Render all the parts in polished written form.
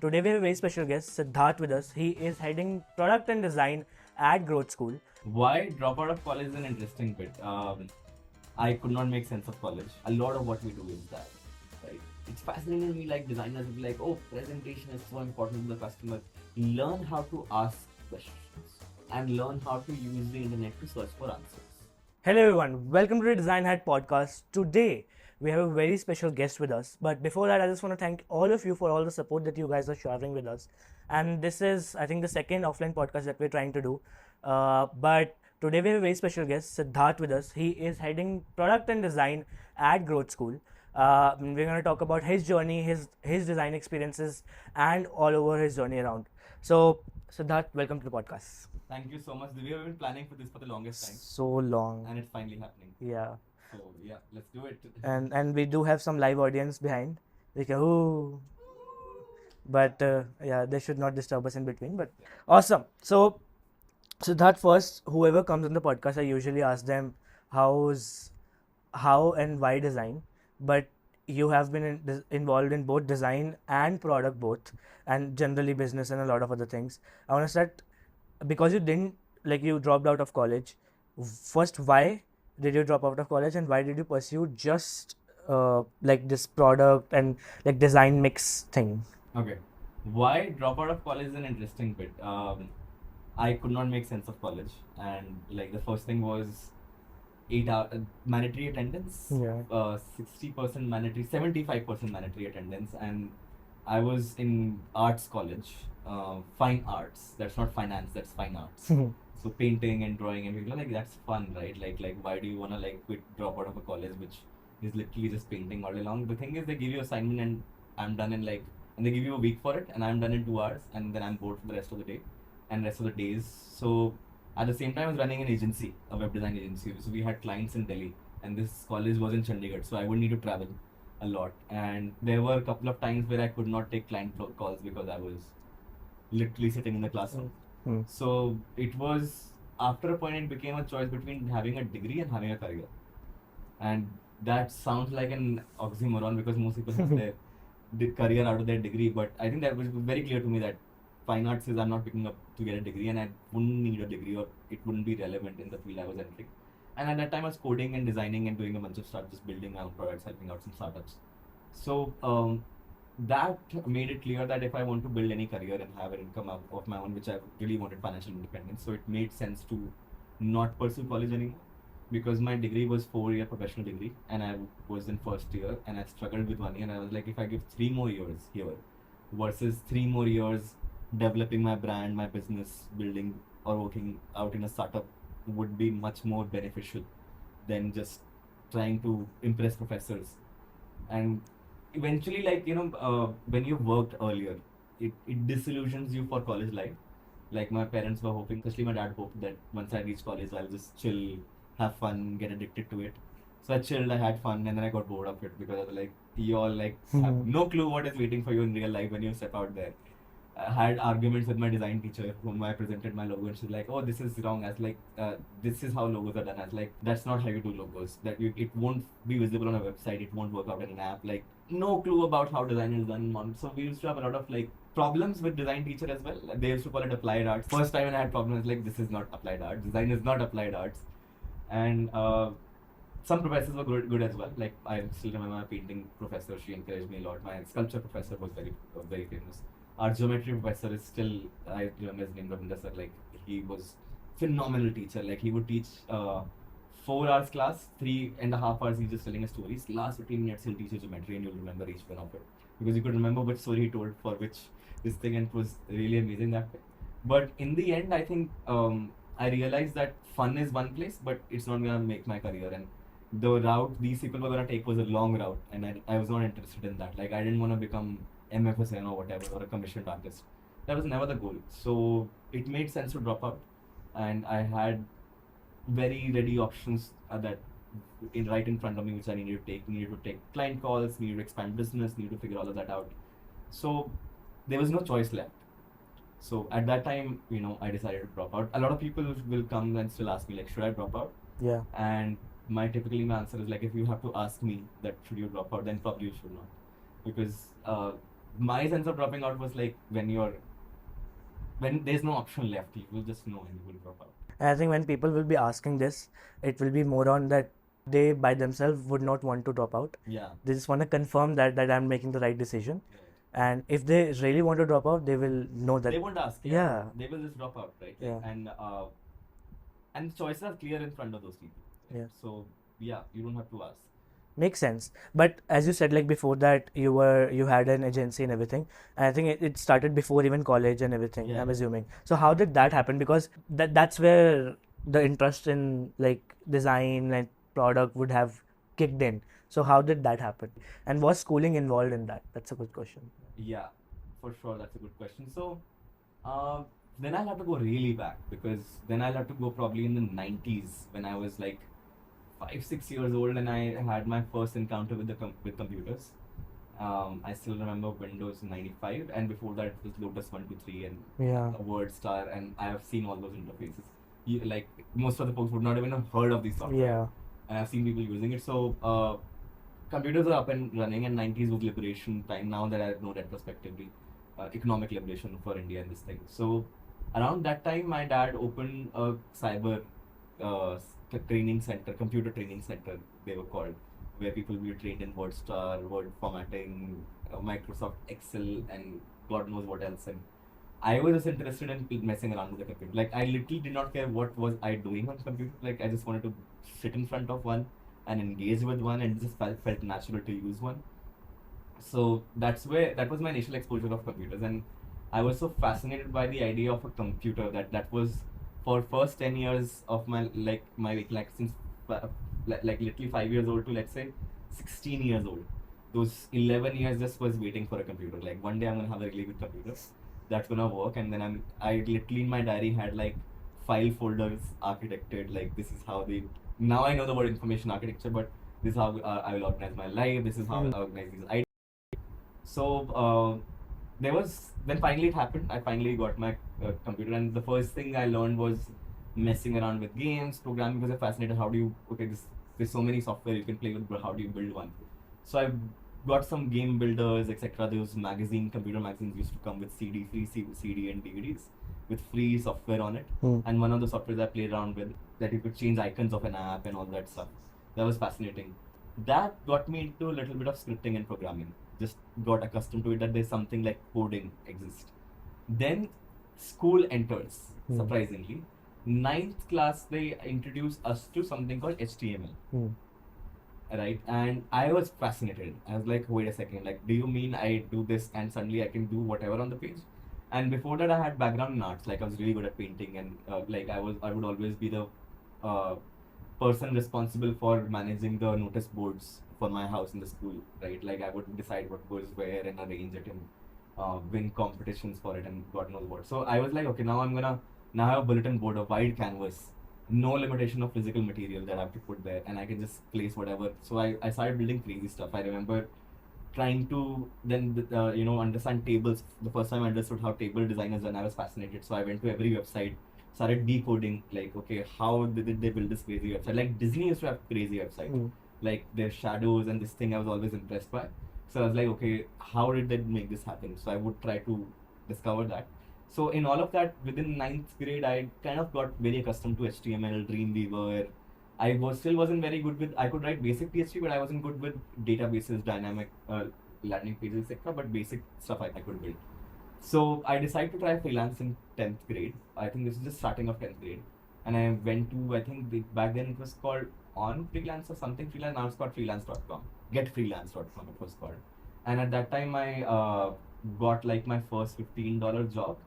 Today we have a very special guest, Sidharth, with us. He is heading product and design at Growth School. Why drop out of college is an interesting bit. I could not make sense of college. A lot of what we do is that, right? It's fascinating to me, like designers will be like, oh, presentation is so important to the customer. Learn how to ask questions and learn how to use the internet to search for answers. Hello everyone, welcome to the Design Hat podcast. Today we have a very special guest with us. But before that, I just want to thank all of you for all the support that you guys are sharing with us. And this is, I think, the second offline podcast that we're trying to do. But today we have a very special guest, Siddharth, with us. He is heading product and design at Growth School. We're going to talk about his journey, his design experiences, and all over his journey around. So, Siddharth, welcome to the podcast. Thank you so much. We have been planning for this for the longest time. So long. And it's finally happening. Yeah. So yeah, let's do it. And we do have some live audience behind. They can ooh. But yeah, they should not disturb us in between. But awesome. So that first, whoever comes on the podcast, I usually ask them how and why design. But you have been involved in both design and product both, and generally business and a lot of other things. I want to start because you dropped out of college. First, why did you drop out of college, and why did you pursue just like this product and like design mix thing? Okay. Why drop out of college is an interesting bit. I could not make sense of college, and like the first thing was 8 hour mandatory attendance. Yeah. 60% mandatory, 75% mandatory attendance, and I was in arts college, fine arts. That's not finance. That's fine arts. So painting and drawing and people are like, that's fun, right? Like why do you wanna like drop out of a college which is literally just painting all day long? The thing is, they give you assignment and I'm done in and they give you a week for it and I'm done in 2 hours and then I'm bored for the rest of the day and rest of the days. So at the same time, I was running an agency, a web design agency. So we had clients in Delhi and this college was in Chandigarh, so I would need to travel a lot. And there were a couple of times where I could not take client calls because I was literally sitting in the classroom. So it was, after a point, it became a choice between having a degree and having a career. And that sounds like an oxymoron because most people have their career out of their degree. But I think that was very clear to me that fine arts is I'm not picking up to get a degree and I wouldn't need a degree or it wouldn't be relevant in the field I was entering. And at that time I was coding and designing and doing a bunch of stuff, just building my own products, helping out some startups. So that made it clear that if I want to build any career and have an income of my own, which I really wanted financial independence, so it made sense to not pursue college anymore because my degree was 4-year professional degree and I was in first year and I struggled with 1 year and I was like, if I give 3 more years here versus 3 more years developing my brand, my business, building or working out in a startup would be much more beneficial than just trying to impress professors. And eventually, when you worked earlier, it disillusions you for college life. Like my parents were hoping, especially my dad hoped that once I reach college, I'll just chill, have fun, get addicted to it. So I chilled, I had fun, and then I got bored of it because I was like, you all have no clue what is waiting for you in real life when you step out there. I had arguments with my design teacher whom I presented my logo and she's like, oh, this is wrong. I was like, this is how logos are done. I was like, that's not how you do logos. It won't be visible on a website. It won't work out in an app. Like, no clue about how design is done. So we used to have a lot of problems with design teacher as well. They used to call it applied arts. First time when I had problems, like, this is not applied arts. Design is not applied arts. And some professors were good as well. Like, I still remember my painting professor. She encouraged me a lot. My sculpture professor was very famous. Our geometry professor is still, I remember his name, Ravinder sir, he was phenomenal teacher. He would teach 4 hours class, 3.5 hours he's just telling us stories. Last 15 minutes he'll teach you geometry and you'll remember each one of it. Because you could remember which story he told for which this thing, and it was really amazing that way. But in the end, I think I realized that fun is one place, but it's not gonna make my career. And the route these people were gonna take was a long route, and I was not interested in that. I didn't want to become MFSN or whatever, or a commissioned artist. That was never the goal. So it made sense to drop out, and I had very ready options right in front of me, which I needed to take. Needed to take client calls, needed to expand business, needed to figure all of that out. So there was no choice left. So at that time, I decided to drop out. A lot of people will come and still ask me, should I drop out? Yeah. And my answer is if you have to ask me that should you drop out, then probably you should not, because my sense of dropping out was like when there's no option left, you will just know and you will drop out. And I think when people will be asking this, it will be more on that they by themselves would not want to drop out. Yeah. They just want to confirm that I'm making the right decision. Right. And if they really want to drop out, they will know that. They won't ask. Yeah. They will just drop out, right? Yeah. And the choices are clear in front of those people. Right? Yeah. So yeah, you don't have to ask. Makes sense. But as you said, like before that, you had an agency and everything. And I think it started before even college and everything, Yeah. I'm assuming. So how did that happen? Because that's where the interest in like design and product would have kicked in. So how did that happen? And was schooling involved in that? That's a good question. Yeah, for sure. That's a good question. So, then I'll have to go really back because then I'll have to go probably in the 90s when I was like 5-6 years old and I had my first encounter with with computers. I still remember Windows 95, and before that it was Lotus 123 and Yeah. Word Star, and I have seen all those interfaces. Like most of the folks would not even have heard of these software. Yeah. And I've seen people using it. So computers are up and running, and 90s was liberation time. Now that I know retrospectively, economic liberation for India and this thing. So around that time, my dad opened a cyber training center, computer training center, they were called, where people will be trained in WordStar, word formatting, Microsoft Excel, and God knows what else. And I was just interested in messing around with the computer. Like I literally did not care what was I doing on computer. Like I just wanted to sit in front of one and engage with one, and just felt natural to use one. So that was my initial exposure of computers, and I was so fascinated by the idea of a computer that was for first 10 years of my since like literally 5 years old to let's say 16 years old. Those 11 years just was waiting for a computer. Like one day I'm gonna have a really good computer that's gonna work, and then I literally in my diary had like file folders architected. Like this is how they. Now I know the word information architecture, but this is how I will organize my life. This is how I organize these ideas. So then finally it happened. I finally got my computer, and the first thing I learned was messing around with games, programming, because I'm fascinated. There's so many software you can play with, but how do you build one? So I got some game builders, etc. Those computer magazines used to come with free CD and DVDs with free software on it. And one of the softwares I played around with that you could change icons of an app and all that stuff. That was fascinating. That got me into a little bit of scripting and programming. Just got accustomed to it, that there's something like coding exists. Then school enters, surprisingly. 9th class, they introduced us to something called HTML. Right? And I was fascinated. I was like, wait a second, like, do you mean I do this and suddenly I can do whatever on the page? And before that, I had background in arts. Like, I was really good at painting, and I would always be the person responsible for managing the notice boards for my house in the school, right? Like I would decide what goes where and arrange it and win competitions for it and God knows what. So I was like, okay, now I have a bulletin board, a wide canvas, no limitation of physical material that I have to put there, and I can just place whatever. So I started building crazy stuff. I remember trying to then understand tables. The first time I understood how table design is done, I was fascinated. So I went to every website, started decoding, like, okay, how did they build this crazy website? Like Disney used to have crazy websites, like their shadows and this thing I was always impressed by. So I was like, okay, how did they make this happen? So I would try to discover that. So in all of that, within 9th grade, I kind of got very accustomed to HTML, Dreamweaver. Still wasn't very good with, I could write basic PHP, but I wasn't good with databases, dynamic landing pages, etc. But basic stuff I could build. So I decided to try freelance in 10th grade. I think this is just starting of 10th grade. And I went to, I think back then it was called On Freelance or something freelance. Now it's called freelance.com. Getfreelance.com it was called. And at that time I got like my first $15 job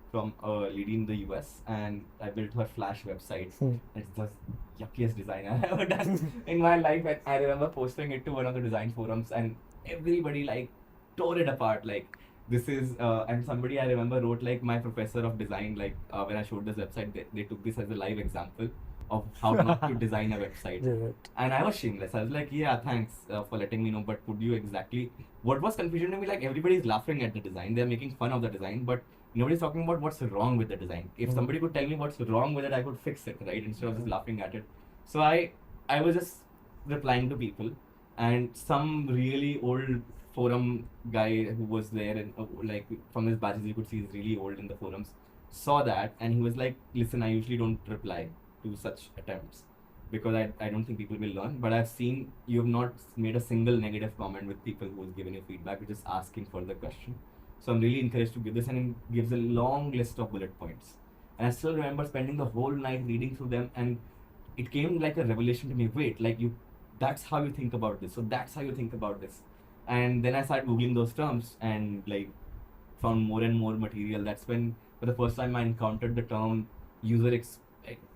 from a lady in the US, and I built her Flash website. It's the yuckiest design I've ever done in my life. And I remember posting it to one of the design forums, and everybody like tore it apart. Like this is and somebody I remember wrote like my professor of design, like when I showed this website, they took this as a live example of how not to design a website. And I was shameless. I was like, yeah, thanks for letting me know, but would you exactly, what was confusion to me, like everybody's laughing at the design, they're making fun of the design, but nobody's talking about what's wrong with the design. If somebody could tell me what's wrong with it, I could fix it, right? Instead of just laughing at it. So I was just replying to people, and some really old forum guy who was there, and like from his badges you could see he's really old in the forums, saw that, and he was like, listen, I usually don't reply to such attempts because I don't think people will learn, but I've seen you have not made a single negative comment with people who's given you feedback. You're just asking for the question. So I'm really encouraged to give this, and it gives a long list of bullet points. And I still remember spending the whole night reading through them, and it came like a revelation to me. Wait, like that's how you think about this. So that's how you think about this. And then I started Googling those terms and like found more and more material. That's when for the first time I encountered the term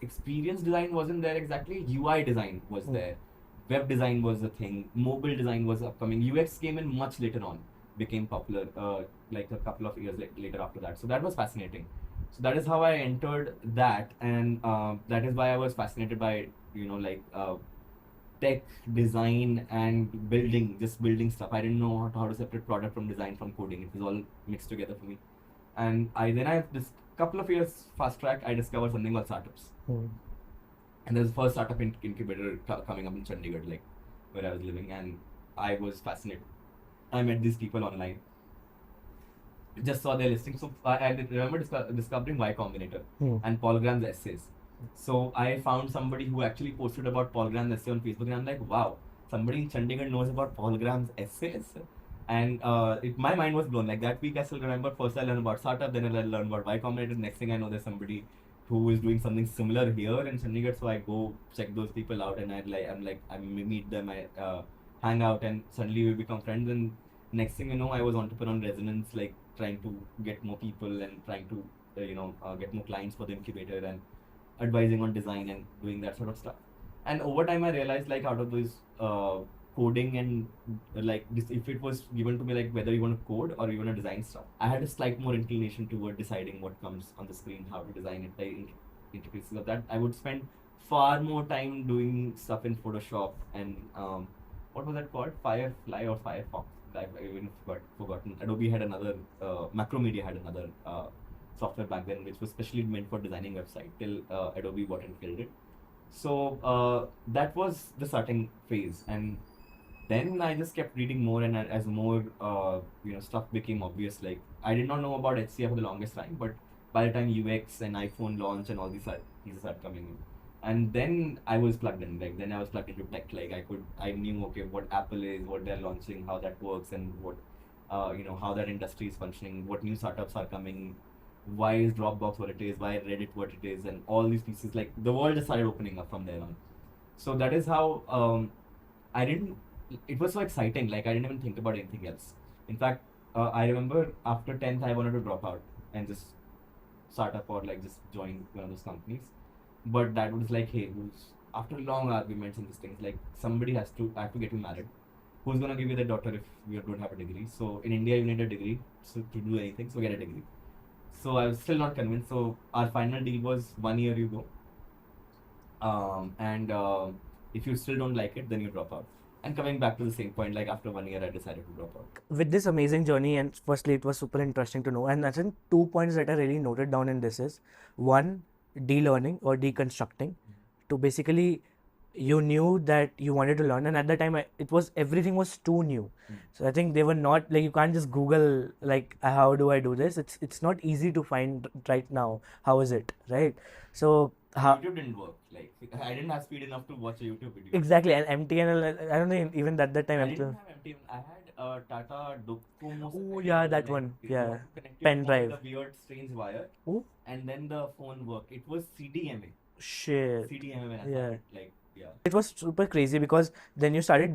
experience design wasn't there exactly. UI design was there. Web design was a thing. Mobile design was upcoming. UX came in much later on, became popular like a couple of years later after that. So that was fascinating. So that is how I entered that, and that is why I was fascinated by tech design and just building stuff. I didn't know how to separate product from design from coding. It was all mixed together for me. And I this couple of years fast track, I discovered something called startups. And there's the first startup incubator coming up in Chandigarh, like where I was living, and I was fascinated. I met these people online. Just saw their listing. So I remember discovering Y Combinator and Paul Graham's essays. So I found somebody who actually posted about Paul Graham's essay on Facebook, and I'm like, wow, somebody in Chandigarh knows about Paul Graham's essays. And my mind was blown. Like that week, I still remember. First, I learned about startup, then I learned about Y Combinator. Next thing I know, there's somebody who is doing something similar here in Chandigarh. So I go check those people out, and I meet them, I hang out, and suddenly we become friends. And next thing you know, I was entrepreneur in resonance, like trying to get more people and trying to get more clients for the incubator and advising on design and doing that sort of stuff. And over time, I realized like out of this coding and like this, if it was given to me like whether you want to code or you want to design stuff, I had a slight more inclination toward deciding what comes on the screen, how to design it, the interfaces of that. I would spend far more time doing stuff in Photoshop and what was that called? Firefly or Firefox? I've even forgotten. Adobe had another, Macromedia had another software back then, which was specially meant for designing website till Adobe bought and killed it. So that was the starting phase, and then I just kept reading more, and as more stuff became obvious, like I did not know about HCI for the longest time, but by the time UX and iPhone launch and all these pieces started coming in, and then I was plugged in. Like then I was plugged into tech. Like I knew okay what Apple is, what they're launching, how that works, and what how that industry is functioning, what new startups are coming. Why is Dropbox what it is? Why Reddit what it is? And all these pieces, like the world just started opening up from there on. So that is how it was so exciting. Like I didn't even think about anything else. In fact, I remember after 10th, I wanted to drop out and just start up or like just join one of those companies. But that was like, hey, after long arguments and these things, like I have to get you married. Who's gonna give you the daughter if you don't have a degree? So in India, you need a degree to do anything. So get a degree. So I was still not convinced. So our final deal was 1 year you go. And if you still don't like it, then you drop out. And coming back to the same point, like after 1 year, I decided to drop out. With this amazing journey, and firstly, it was super interesting to know. And I think 2 points that I really noted down in this is one, de-learning or deconstructing. To basically, you knew that you wanted to learn, and at the time, everything was too new. So I think they were not like you can't just Google like how do I do this. It's not easy to find right now. How is it, right? So YouTube didn't work. Like I didn't have speed enough to watch a YouTube video. Exactly, and MTNL. I don't think even that time. I didn't have MTNL. I had Tata Docomo. Oh yeah, that one. Yeah, pen drive. The weird, strange wire. Oh. And then the phone worked. It was CDMA. Shit. CDMA. Yeah. Like yeah. It was super crazy because then you started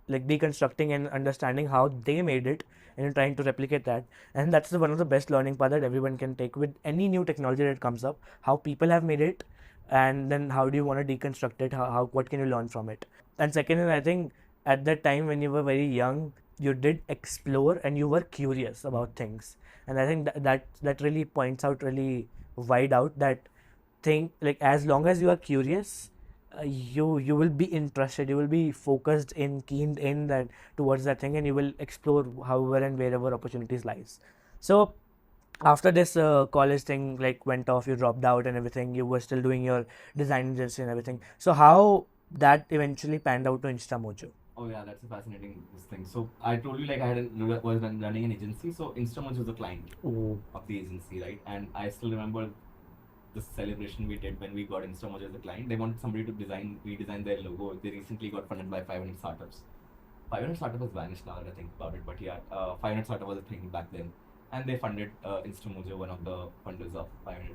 deconstructing and understanding how they made it and trying to replicate that. And that's one of the best learning part that everyone can take with any new technology that comes up, how people have made it, and then how do you want to deconstruct it, what can you learn from it. And second is, I think at that time when you were very young, you did explore and you were curious about things. And I think that really points out really wide out that thing, like as long as you are curious, you will be interested, you will be focused in, keened in that towards that thing, and you will explore however and wherever opportunities lies. So after this college thing like went off, you dropped out and everything, you were still doing your design agency and everything. So how that eventually panned out to Instamojo? Oh yeah, that's a fascinating this thing. So I told you like was running an agency. So Instamojo was the client Oh. of the agency, right? And I still remember the celebration we did when we got Instamojo as a client. They wanted somebody to redesign their logo. They recently got funded by 500 startups. 500 startup has vanished now that I think about it, but yeah, 500 startup was a thing back then. And they funded Instamojo, one of the funders of 500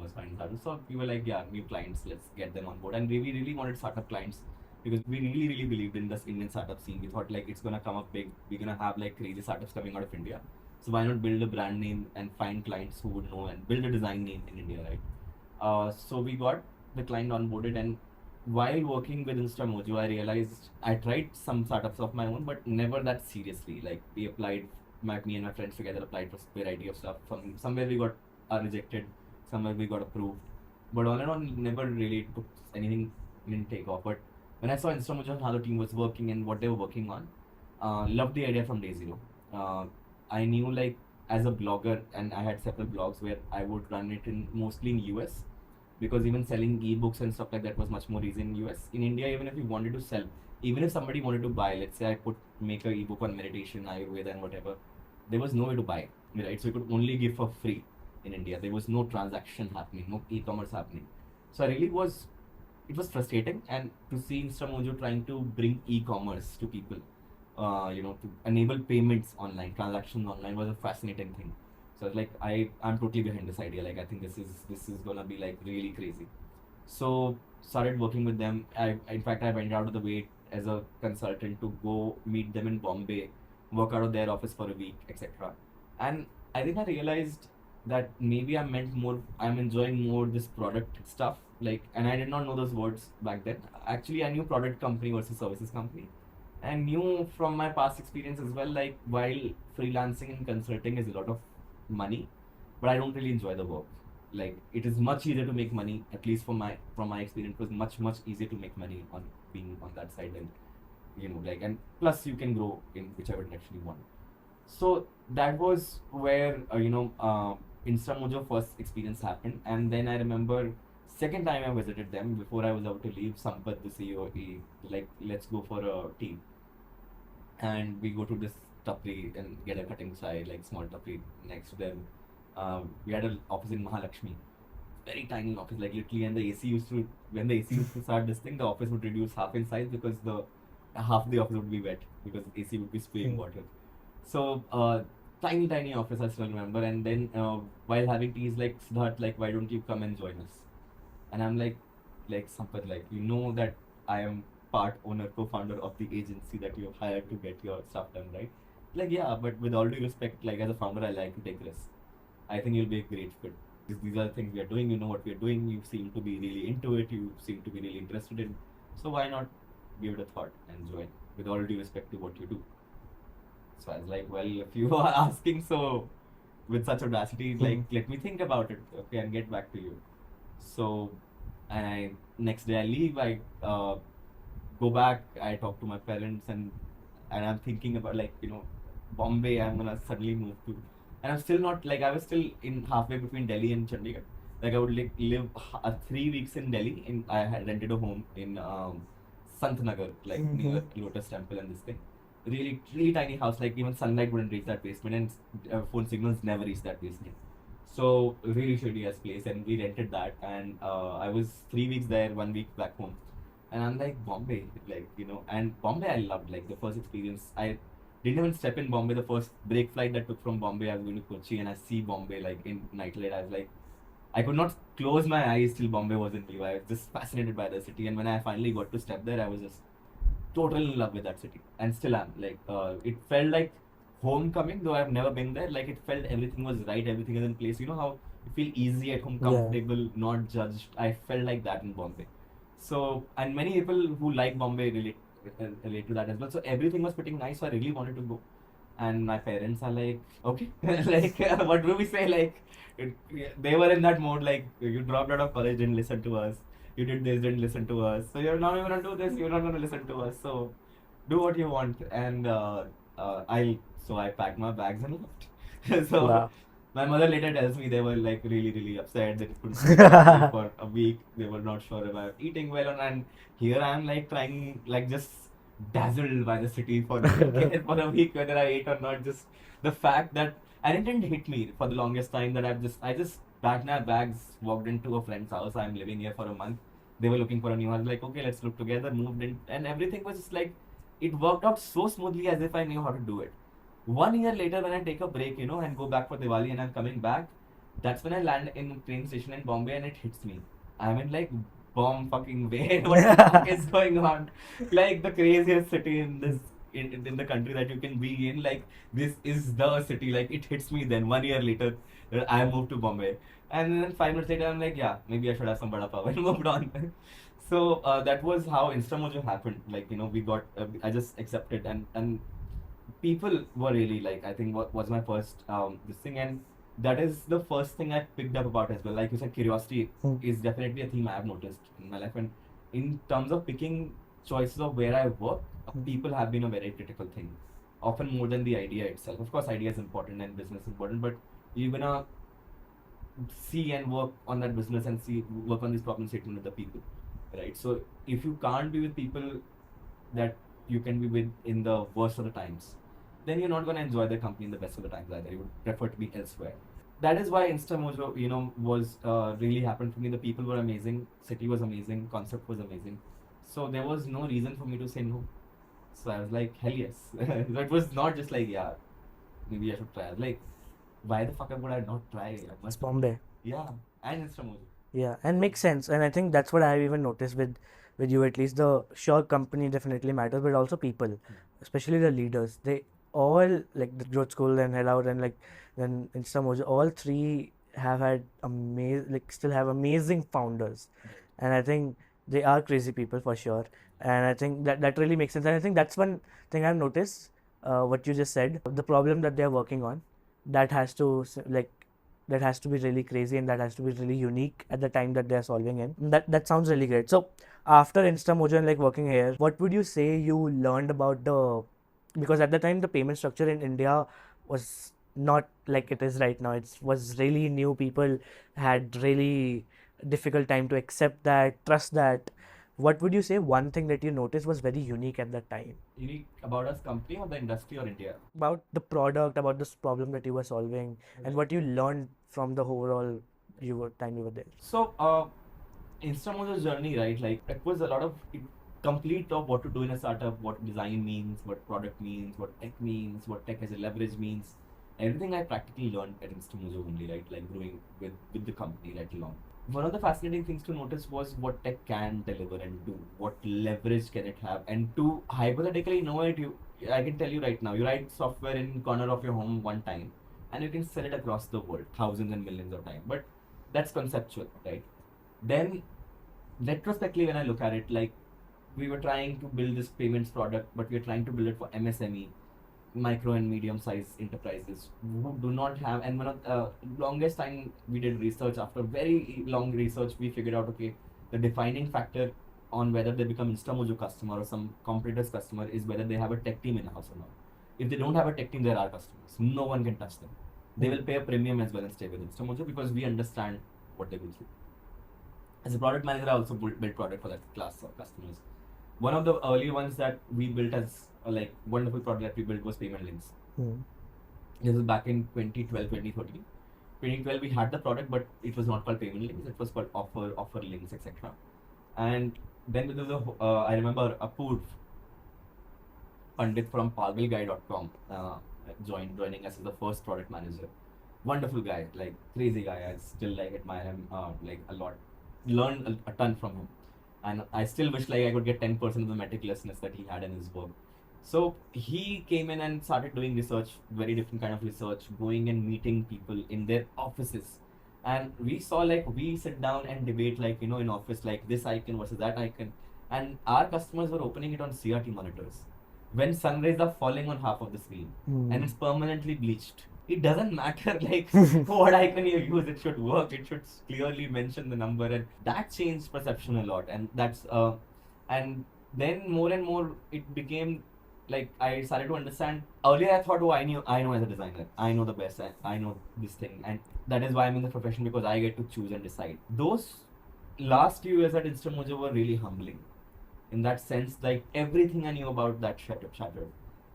was 500 startups. So we were like, yeah, new clients, let's get them on board. And we really wanted startup clients because we really believed in this Indian startup scene. We thought like it's gonna come up big. We're gonna have like crazy startups coming out of India. So why not build a brand name and find clients who would know and build a design name in India, right? So we got the client onboarded, and while working with Instamojo, I realized I tried some startups of my own, but never that seriously. Like we applied, me and my friends together applied for a variety of stuff. Somewhere we got rejected, somewhere we got approved, but all in all, never really took anything, didn't take off. But when I saw Instamojo and how the team was working and what they were working on, loved the idea from day zero. I knew like as a blogger, and I had several blogs where I would run it in mostly in US, because even selling ebooks and stuff like that was much more easy in US. In India, even if you wanted to sell, even if somebody wanted to buy, let's say I put make a ebook on meditation, Ayurveda, and whatever, there was no way to buy, right? So you could only give for free in India. There was no transaction happening, no e-commerce happening. So I really was, it was frustrating, and to see Instamojo trying to bring e-commerce to people, to enable payments online, transactions online was a fascinating thing. So like I'm totally behind this idea. Like I think this is gonna be like really crazy. So started working with them. In fact I went out of the way as a consultant to go meet them in Bombay, work out of their office for a week, etc. And I think I realized that maybe I'm enjoying more this product stuff. Like, and I did not know those words back then. Actually, I knew product company versus services company, and knew from my past experience as well, like while freelancing and consulting is a lot of money, but I don't really enjoy the work. Like it is much easier to make money, at least from my experience, it was much easier to make money on being on that side, and like, and plus you can grow in whichever direction you want. So that was where Instamojo first experience happened, and then I remember second time I visited them before I was about to leave. Sampath, the CEO, he like, let's go for a tea, and we go to this tapri and get a cutting chai, like small tapri next to them. We had an office in Mahalakshmi, very tiny office, like literally, and the AC used to, when the AC used to start this thing, the office would reduce half in size because the half the office would be wet because AC would be spraying water. So tiny office, I still remember. And then while having tea, he's like, Sidharth, like why don't you come and join us? And I'm like Sampath, like that I am part owner, co-founder of the agency that you have hired to get your stuff done, right? Like, yeah, but with all due respect, like as a founder, I like to take risks. I think you'll be a great fit. These are the things we are doing. You know what we are doing. You seem to be really into it. You seem to be really interested in. So why not give it a thought and join? With all due respect to what you do. So I was like, well, if you are asking so with such audacity, like let me think about it, okay, and get back to you. So, and next day I leave. I go back. I talk to my parents, and I'm thinking about like Bombay. I'm gonna suddenly move to, and I'm still not like, I was still in halfway between Delhi and Chandigarh. Like I would like live 3 weeks in Delhi. I had rented a home in Sant Nagar, like near Lotus Temple and this thing. Really tiny house. Like even sunlight wouldn't reach that basement, and phone signals never reach that basement. So really shitty as place, and we rented that, and I was 3 weeks there, 1 week back home, and I'm like Bombay, like and Bombay I loved. Like the first experience, I didn't even step in Bombay. The first break flight that took from Bombay, I was going to Kochi, and I see Bombay like in nightlight. I was like, I could not close my eyes till Bombay was in view. I was just fascinated by the city, and when I finally got to step there, I was just totally in love with that city, and still am. Like it felt like homecoming, though I've never been there. Like it felt everything was right, everything is in place. You know how you feel easy at home, comfortable, not judged. I felt like that in Bombay. So, and many people who like Bombay relate to that as well. So everything was pretty nice. So I really wanted to go. And my parents are like, okay, like what do we say? Like they were in that mode. Like you dropped out of college, didn't listen to us. You did this, didn't listen to us. So you're not even gonna do this. You're not gonna listen to us. So do what you want. And I packed my bags and left. So Wow. my mother later tells me they were like really upset. They couldn't see me for a week. They were not sure if I'm eating well or not. And here I am like trying, like just dazzled by the city for a week, for a week, whether I ate or not. Just the fact that, and it didn't hit me for the longest time that I just packed my bags, walked into a friend's house. I'm living here for a month. They were looking for a new house. Like, okay, let's look together. Moved in, and everything was just like, it worked out so smoothly as if I knew how to do it. 1 year later, when I take a break, and go back for Diwali, and I'm coming back, that's when I land in a train station in Bombay, and it hits me. I'm in like bomb fucking way. What the fuck is going on? Like the craziest city in this in the country that you can be in. Like this is the city. Like it hits me then. 1 year later, I moved to Bombay, and then 5 minutes later, I'm like, yeah, maybe I should have some bada pav and moved on. So that was how Instamojo happened. Like we got. I just accepted, and people were really like, I think what was my first this thing, and that is the first thing I picked up about as well. Like you said, curiosity is definitely a theme I have noticed in my life, and in terms of picking choices of where I work, people have been a very critical thing, often more than the idea itself. Of course, idea is important and business is important, but you're gonna see and work on that business and work on this problem statement with the people, right? So if you can't be with people that you can be with in the worst of the times, then you're not going to enjoy the company in the best of the times either. You would prefer to be elsewhere. That is why Instamojo, was really happened for me. The people were amazing, city was amazing, concept was amazing. So there was no reason for me to say no. So I was like, hell yes. So it was not just like, yeah, maybe I should try. I was like, why the fuck would I not try? It's Bombay. Yeah, and Instamojo. Yeah, and makes sense. And I think that's what I've even noticed with you at least. The sure company definitely matters, but also people, especially the leaders. They all like the Growth School and Head Out and like then Instamojo. All three have had still have amazing founders, and I think they are crazy people for sure. And I think that really makes sense. And I think that's one thing I've noticed. What you just said, the problem that they're working on, that has to that has to be really crazy and that has to be really unique at the time that they're solving it. That sounds really great. So after Instamojo and like working here, what would you say you learned about because at the time the payment structure in India was not like it is right now. It was really new. People had really difficult time to accept that, trust that. What would you say one thing that you noticed was very unique at that time? Unique about us company or the industry or India? About the product, about this problem that you were solving, and what you learned from the overall time you were there. So, Instamojo's journey, right? Like it was a lot of complete of what to do in a startup, what design means, what product means, what tech means, what tech as a leverage means. Everything I practically learned at Instamojo only, right? Like growing with the company right along. One of the fascinating things to notice was what tech can deliver and do. What leverage can it have? And to hypothetically know it, I can tell you right now, you write software in corner of your home one time, and you can sell it across the world, thousands and millions of times. But that's conceptual, right? Then, retrospectively, when I look at it, like we were trying to build this payments product, but we are trying to build it for MSME, micro and medium sized enterprises who do not have. And one of the longest time we did research, after very long research, we figured out, okay, the defining factor on whether they become Instamojo customer or some competitor's customer is whether they have a tech team in house or not. If they don't have a tech team, they're our customers. No one can touch them. They will pay a premium as well and stay with Instamojo because we understand what they go through. As a product manager, I also built product for that class of customers. One of the early ones that we built as a wonderful product that we built was PaymentLinks. This was back in 2012, 2013. 2012 we had the product, but it was not called PaymentLinks. It was called Offer Links, etc. And then there was I remember Apurv Pandit from pagalguy.com joining us as the first product manager. Wonderful guy, like crazy guy. I still admire him a lot. Learned a ton from him. And I still wish I could get 10% of the meticulousness that he had in his work. So he came in and started doing research, very different kind of research, going and meeting people in their offices. And we saw we sit down and debate in office this icon versus that icon. And our customers were opening it on CRT monitors. When sun rays are falling on half of the screen and it's permanently bleached. It doesn't matter what icon you use, it should work, it should clearly mention the number, and that changed perception a lot. And that's and then more and more it became I started to understand. Earlier I thought, I know as a designer, I know the best, I know this thing, and that is why I'm in the profession, because I get to choose and decide. Those last few years at Instamojo were really humbling In that sense, like everything I knew about that shattered.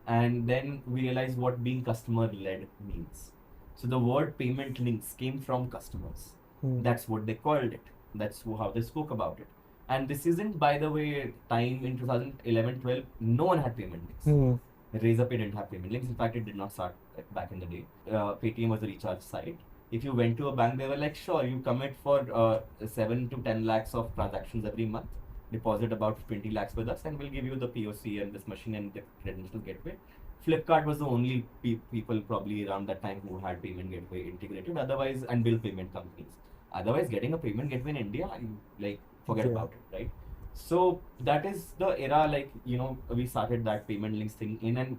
And then we realized what being customer led means. So the word payment links came from customers. That's what they called it. That's how they spoke about it. And this isn't, by the way, time in 2011-12, no one had payment links. Razorpay didn't have payment links. In fact, it did not start back in the day. Paytm was a recharge site. If you went to a bank, they were like, sure, you commit for 7 to 10 lakhs of transactions every month, deposit about 20 lakhs with us, and we'll give you the POC and this machine and the credential gateway. Flipkart was the only people probably around that time who had payment gateway integrated, otherwise, and bill payment companies. Otherwise, getting a payment gateway in India, forget about it, right? So that is the era, we started that payment links thing in, and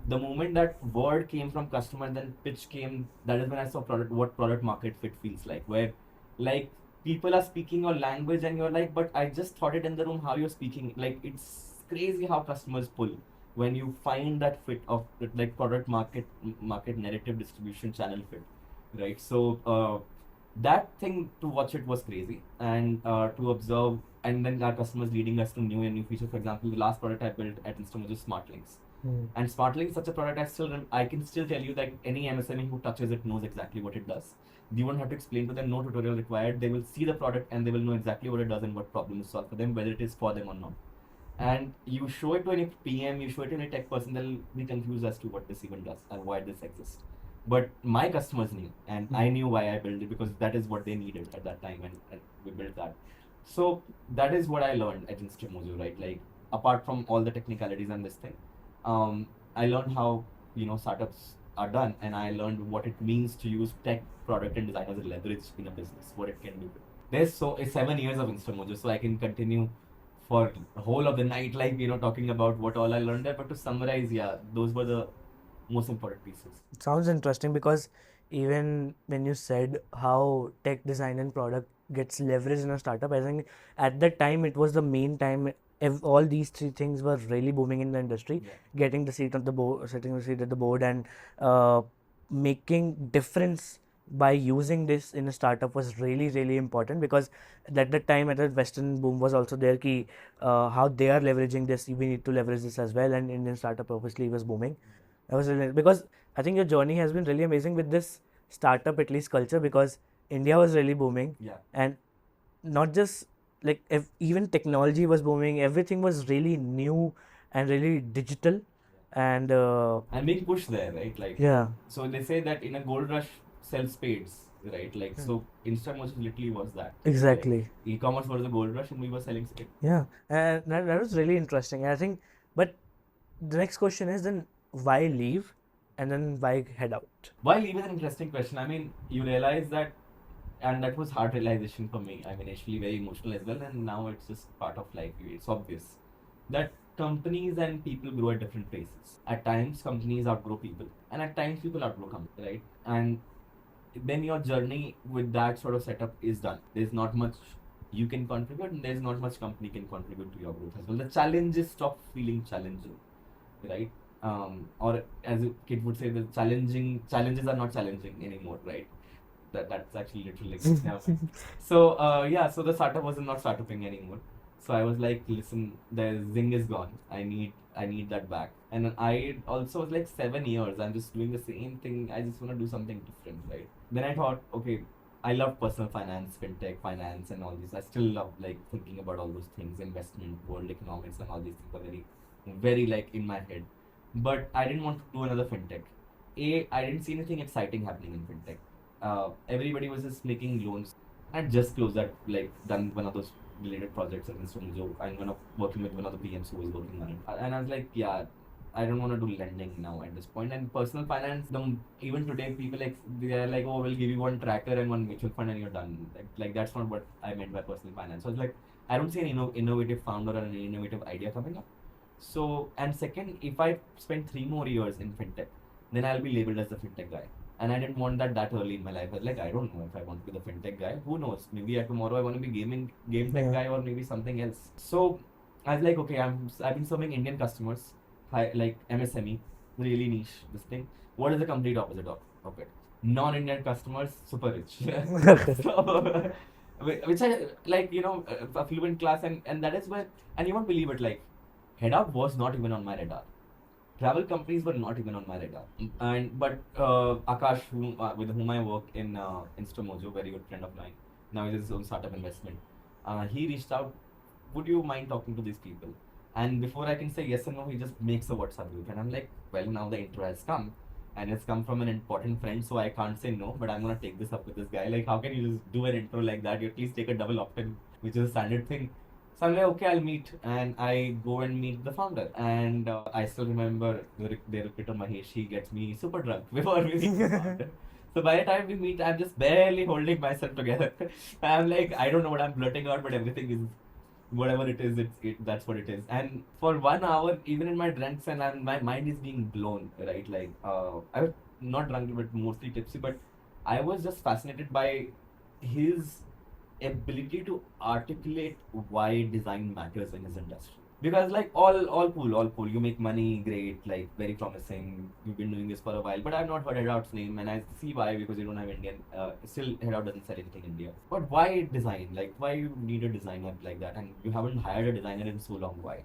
the moment that word came from customer, then pitch came, that is when I saw what product market fit feels like, where people are speaking your language and you're like, but I just thought it in the room how you're speaking. It's crazy how customers pull when you find that fit of product market narrative distribution channel fit, right? So that thing, to watch it was crazy, and to observe, and then our customers leading us to new and new features. For example, the last product I built at Instamojo was Smart Links. And Smart Links is such a product I can still tell you that any MSME who touches it knows exactly what it does. You won't have to explain to them, no tutorial required. They will see the product and they will know exactly what it does and what problem is solved for them, whether it is for them or not. And you show it to any PM, you show it to any tech person, they'll be confused as to what this even does and why this exists. But my customers knew, and I knew why I built it, because that is what they needed at that time, and we built that. So that is what I learned at Instamojo, right? Apart from all the technicalities and this thing, I learned how startups are done, and I learned what it means to use tech, product, and design as a leverage in a business, what it can do. There's 7 years of Instamojo, so I can continue for the whole of the night, talking about what all I learned there. But to summarize, those were the most important pieces. It sounds interesting, because even when you said how tech design and product gets leveraged in a startup, I think at that time it was the main time all these three things were really booming in the industry. Getting the seat on the board, sitting the seat at the board, and making difference by using this in a startup was really, really important, because at that time, at the Western boom was also there, how they are leveraging this, we need to leverage this as well, and Indian startup obviously was booming. That was really, because I think your journey has been really amazing with this startup, at least culture, because India was really booming, and not just if even technology was booming, everything was really new and really digital, and being pushed there, right? So they say that in a gold rush, sell spades, right? So Instamojo literally was that. Exactly. E-commerce was the gold rush, and we were selling spades. Yeah, and that was really interesting. I think, but the next question is then, why leave, and then why head out? Why leave is an interesting question. I mean, you realize that, and that was hard realization for me. I mean, actually very emotional as well, and now it's just part of life. It's obvious that companies and people grow at different paces. At times, companies outgrow people, and at times, people outgrow companies, right? And then your journey with that sort of setup is done. There's not much you can contribute, and there's not much company can contribute to your growth as well. The challenges stop feeling challenging, right? Or as a kid would say, the challenges are not challenging anymore, right? That's actually literally so so the startup was not startuping anymore. So I was like, listen, the zing is gone. I need that back. And I also was like 7 years, I'm just doing the same thing. I just want to do something different, right? Then I thought, okay, I love personal finance, fintech, finance, and all this. I still love thinking about all those things, investment, world economics, and all these things are very, very in my head. But I didn't want to do another fintech. I didn't see anything exciting happening in fintech. Everybody was just making loans. I just closed that, done one of those related projects at Instamojo. I'm working with one of the PMs who was working on it. And I was like, I don't want to do lending now at this point. And personal finance, even today, people they are like, oh, we'll give you one tracker and one mutual fund and you're done. That's not what I meant by personal finance. So I was like, I don't see an innovative founder or an innovative idea coming up. So, and second, if I spend 3 more years in fintech, then I'll be labeled as the fintech guy. And I didn't want that early in my life. I was like, I don't know if I want to be the fintech guy. Who knows? Maybe tomorrow I want to be game tech guy, or maybe something else. So I was like, okay, I've been serving Indian customers, MSME, really niche, this thing. What is the complete opposite of it? Non-Indian customers, super rich. which I like, a fluent class, and that is where, and you won't believe it, like, Headout was not even on my radar. Travel companies were not even on my radar. But Akash, with whom I work in Instamojo, very good friend of mine, now he has his own startup investment. He reached out, would you mind talking to these people? And before I can say yes or no, he just makes a WhatsApp group, and I'm like, well, now the intro has come, and it's come from an important friend, so I can't say no. But I'm gonna take this up with this guy. Like, how can you just do an intro like that? You at least take a double opt-in, which is a standard thing. So I'm like, okay, I'll meet, and I go and meet the founder. And I still remember the recruiter Mahesh. He gets me super drunk before we meet the founder. So by the time we meet, I'm just barely holding myself together. I'm like, I don't know what I'm blurting out, but everything is whatever it is. That's what it is. And for 1 hour, even in my drunks, and my mind is being blown, right? Like, I was not drunk, but mostly tipsy. But I was just fascinated by his ability to articulate why design matters in his industry. Because like all cool. You make money, great, like very promising. You've been doing this for a while, but I've not heard Headout's name, and I see why, because you don't have Indian. Still, Headout doesn't sell anything in India. But why design? Like, why you need a designer like that, and you haven't hired a designer in so long? Why?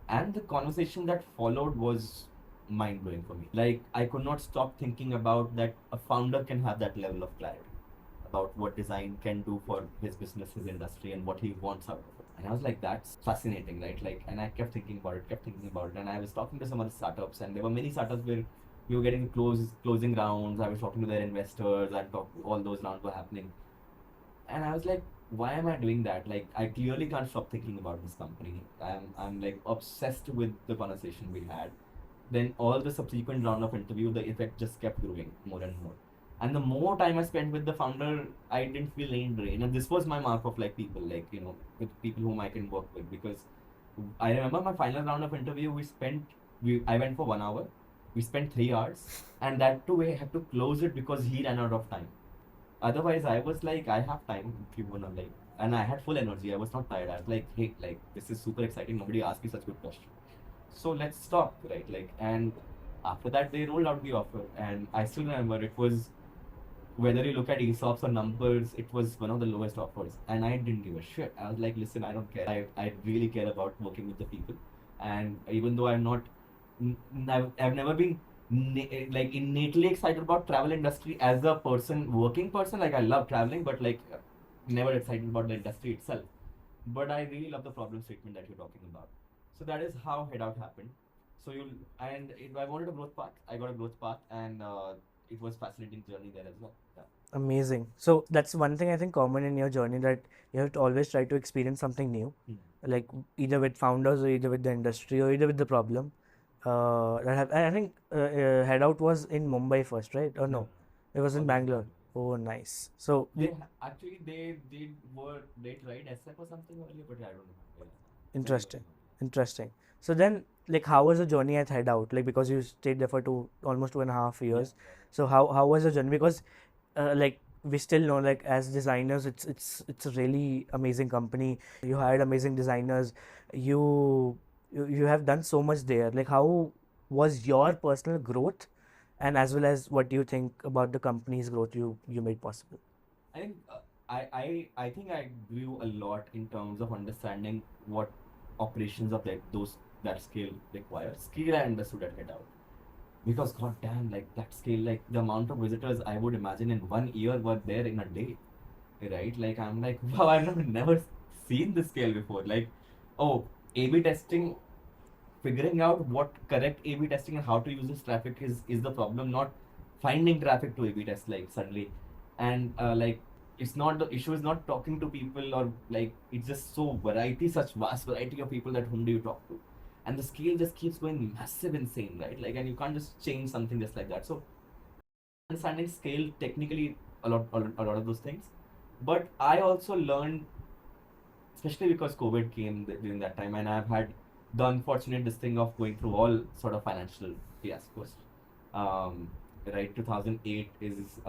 And the conversation that followed was mind blowing for me. Like, I could not stop thinking about that a founder can have that level of clarity about what design can do for his business, his industry, and what he wants out of it. And I was like, that's fascinating, right? Like, and I kept thinking about it, and I was talking to some other startups, and there were many startups where we were getting closing rounds. I was talking to their investors, and all those rounds were happening, and I was like, why am I doing that? Like, I clearly can't stop thinking about this company. I'm like obsessed with the conversation we had. Then all the subsequent round of interview, the effect just kept growing more and more. And the more time I spent with the founder, I didn't feel any drain. And this was my mark of like people, like, with people whom I can work with. Because I remember my final round of interview, I went for 1 hour. We spent 3 hours. And that too, we had to close it because he ran out of time. Otherwise, I was like, I have time if you wanna, like, and I had full energy. I was not tired. I was like, hey, like, this is super exciting. Nobody asked me such good question. So let's talk, right? Like, and after that, they rolled out the offer. And I still remember it was, whether you look at ESOPs or numbers, it was one of the lowest offers. And I didn't give a shit. I was like, listen, I don't care. I really care about working with the people. And even though I'm not, I've never been like innately excited about travel industry as a person, working person. Like, I love traveling, but like never excited about the industry itself. But I really love the problem statement that you're talking about. So that is how Headout happened. So I wanted a growth path. I got a growth path, and it was fascinating journey there as well. Yeah. Amazing. So that's one thing I think common in your journey, that you have to always try to experience something new, like either with founders or either with the industry or either with the problem. And I think Headout was in Mumbai first, right? Or no, it was in Bangalore. Oh, nice. So Actually they tried SF or something earlier, but I don't know. Yeah. interesting, interesting. So then, like, how was the journey at Headout? Like, because you stayed there for almost 2.5 years. So how was the journey? Because like, we still know, like, as designers, it's a really amazing company. You hired amazing designers. You have done so much there. Like, how was your personal growth, and as well as what do you think about the company's growth you made possible? I think I think I grew a lot in terms of understanding what operations of that scale requires. Scale I understood at Headout. Because goddamn, like that scale, like the amount of visitors I would imagine in 1 year were there in a day, right? Like, I'm like, wow, never seen this scale before. Like, oh, A/B testing, figuring out what correct A/B testing and how to use this traffic is the problem, not finding traffic to A/B test like suddenly, and like, it's not, the issue is not talking to people, or like, it's just such vast variety of people that whom do you talk to, and the scale just keeps going massive insane, right? Like, and you can't just change something just like that. So understanding scale technically, a lot of those things, but I also learned, especially because COVID came during that time, and I've had the unfortunate this thing of going through all sort of financial fiascos. Right, 2008 is,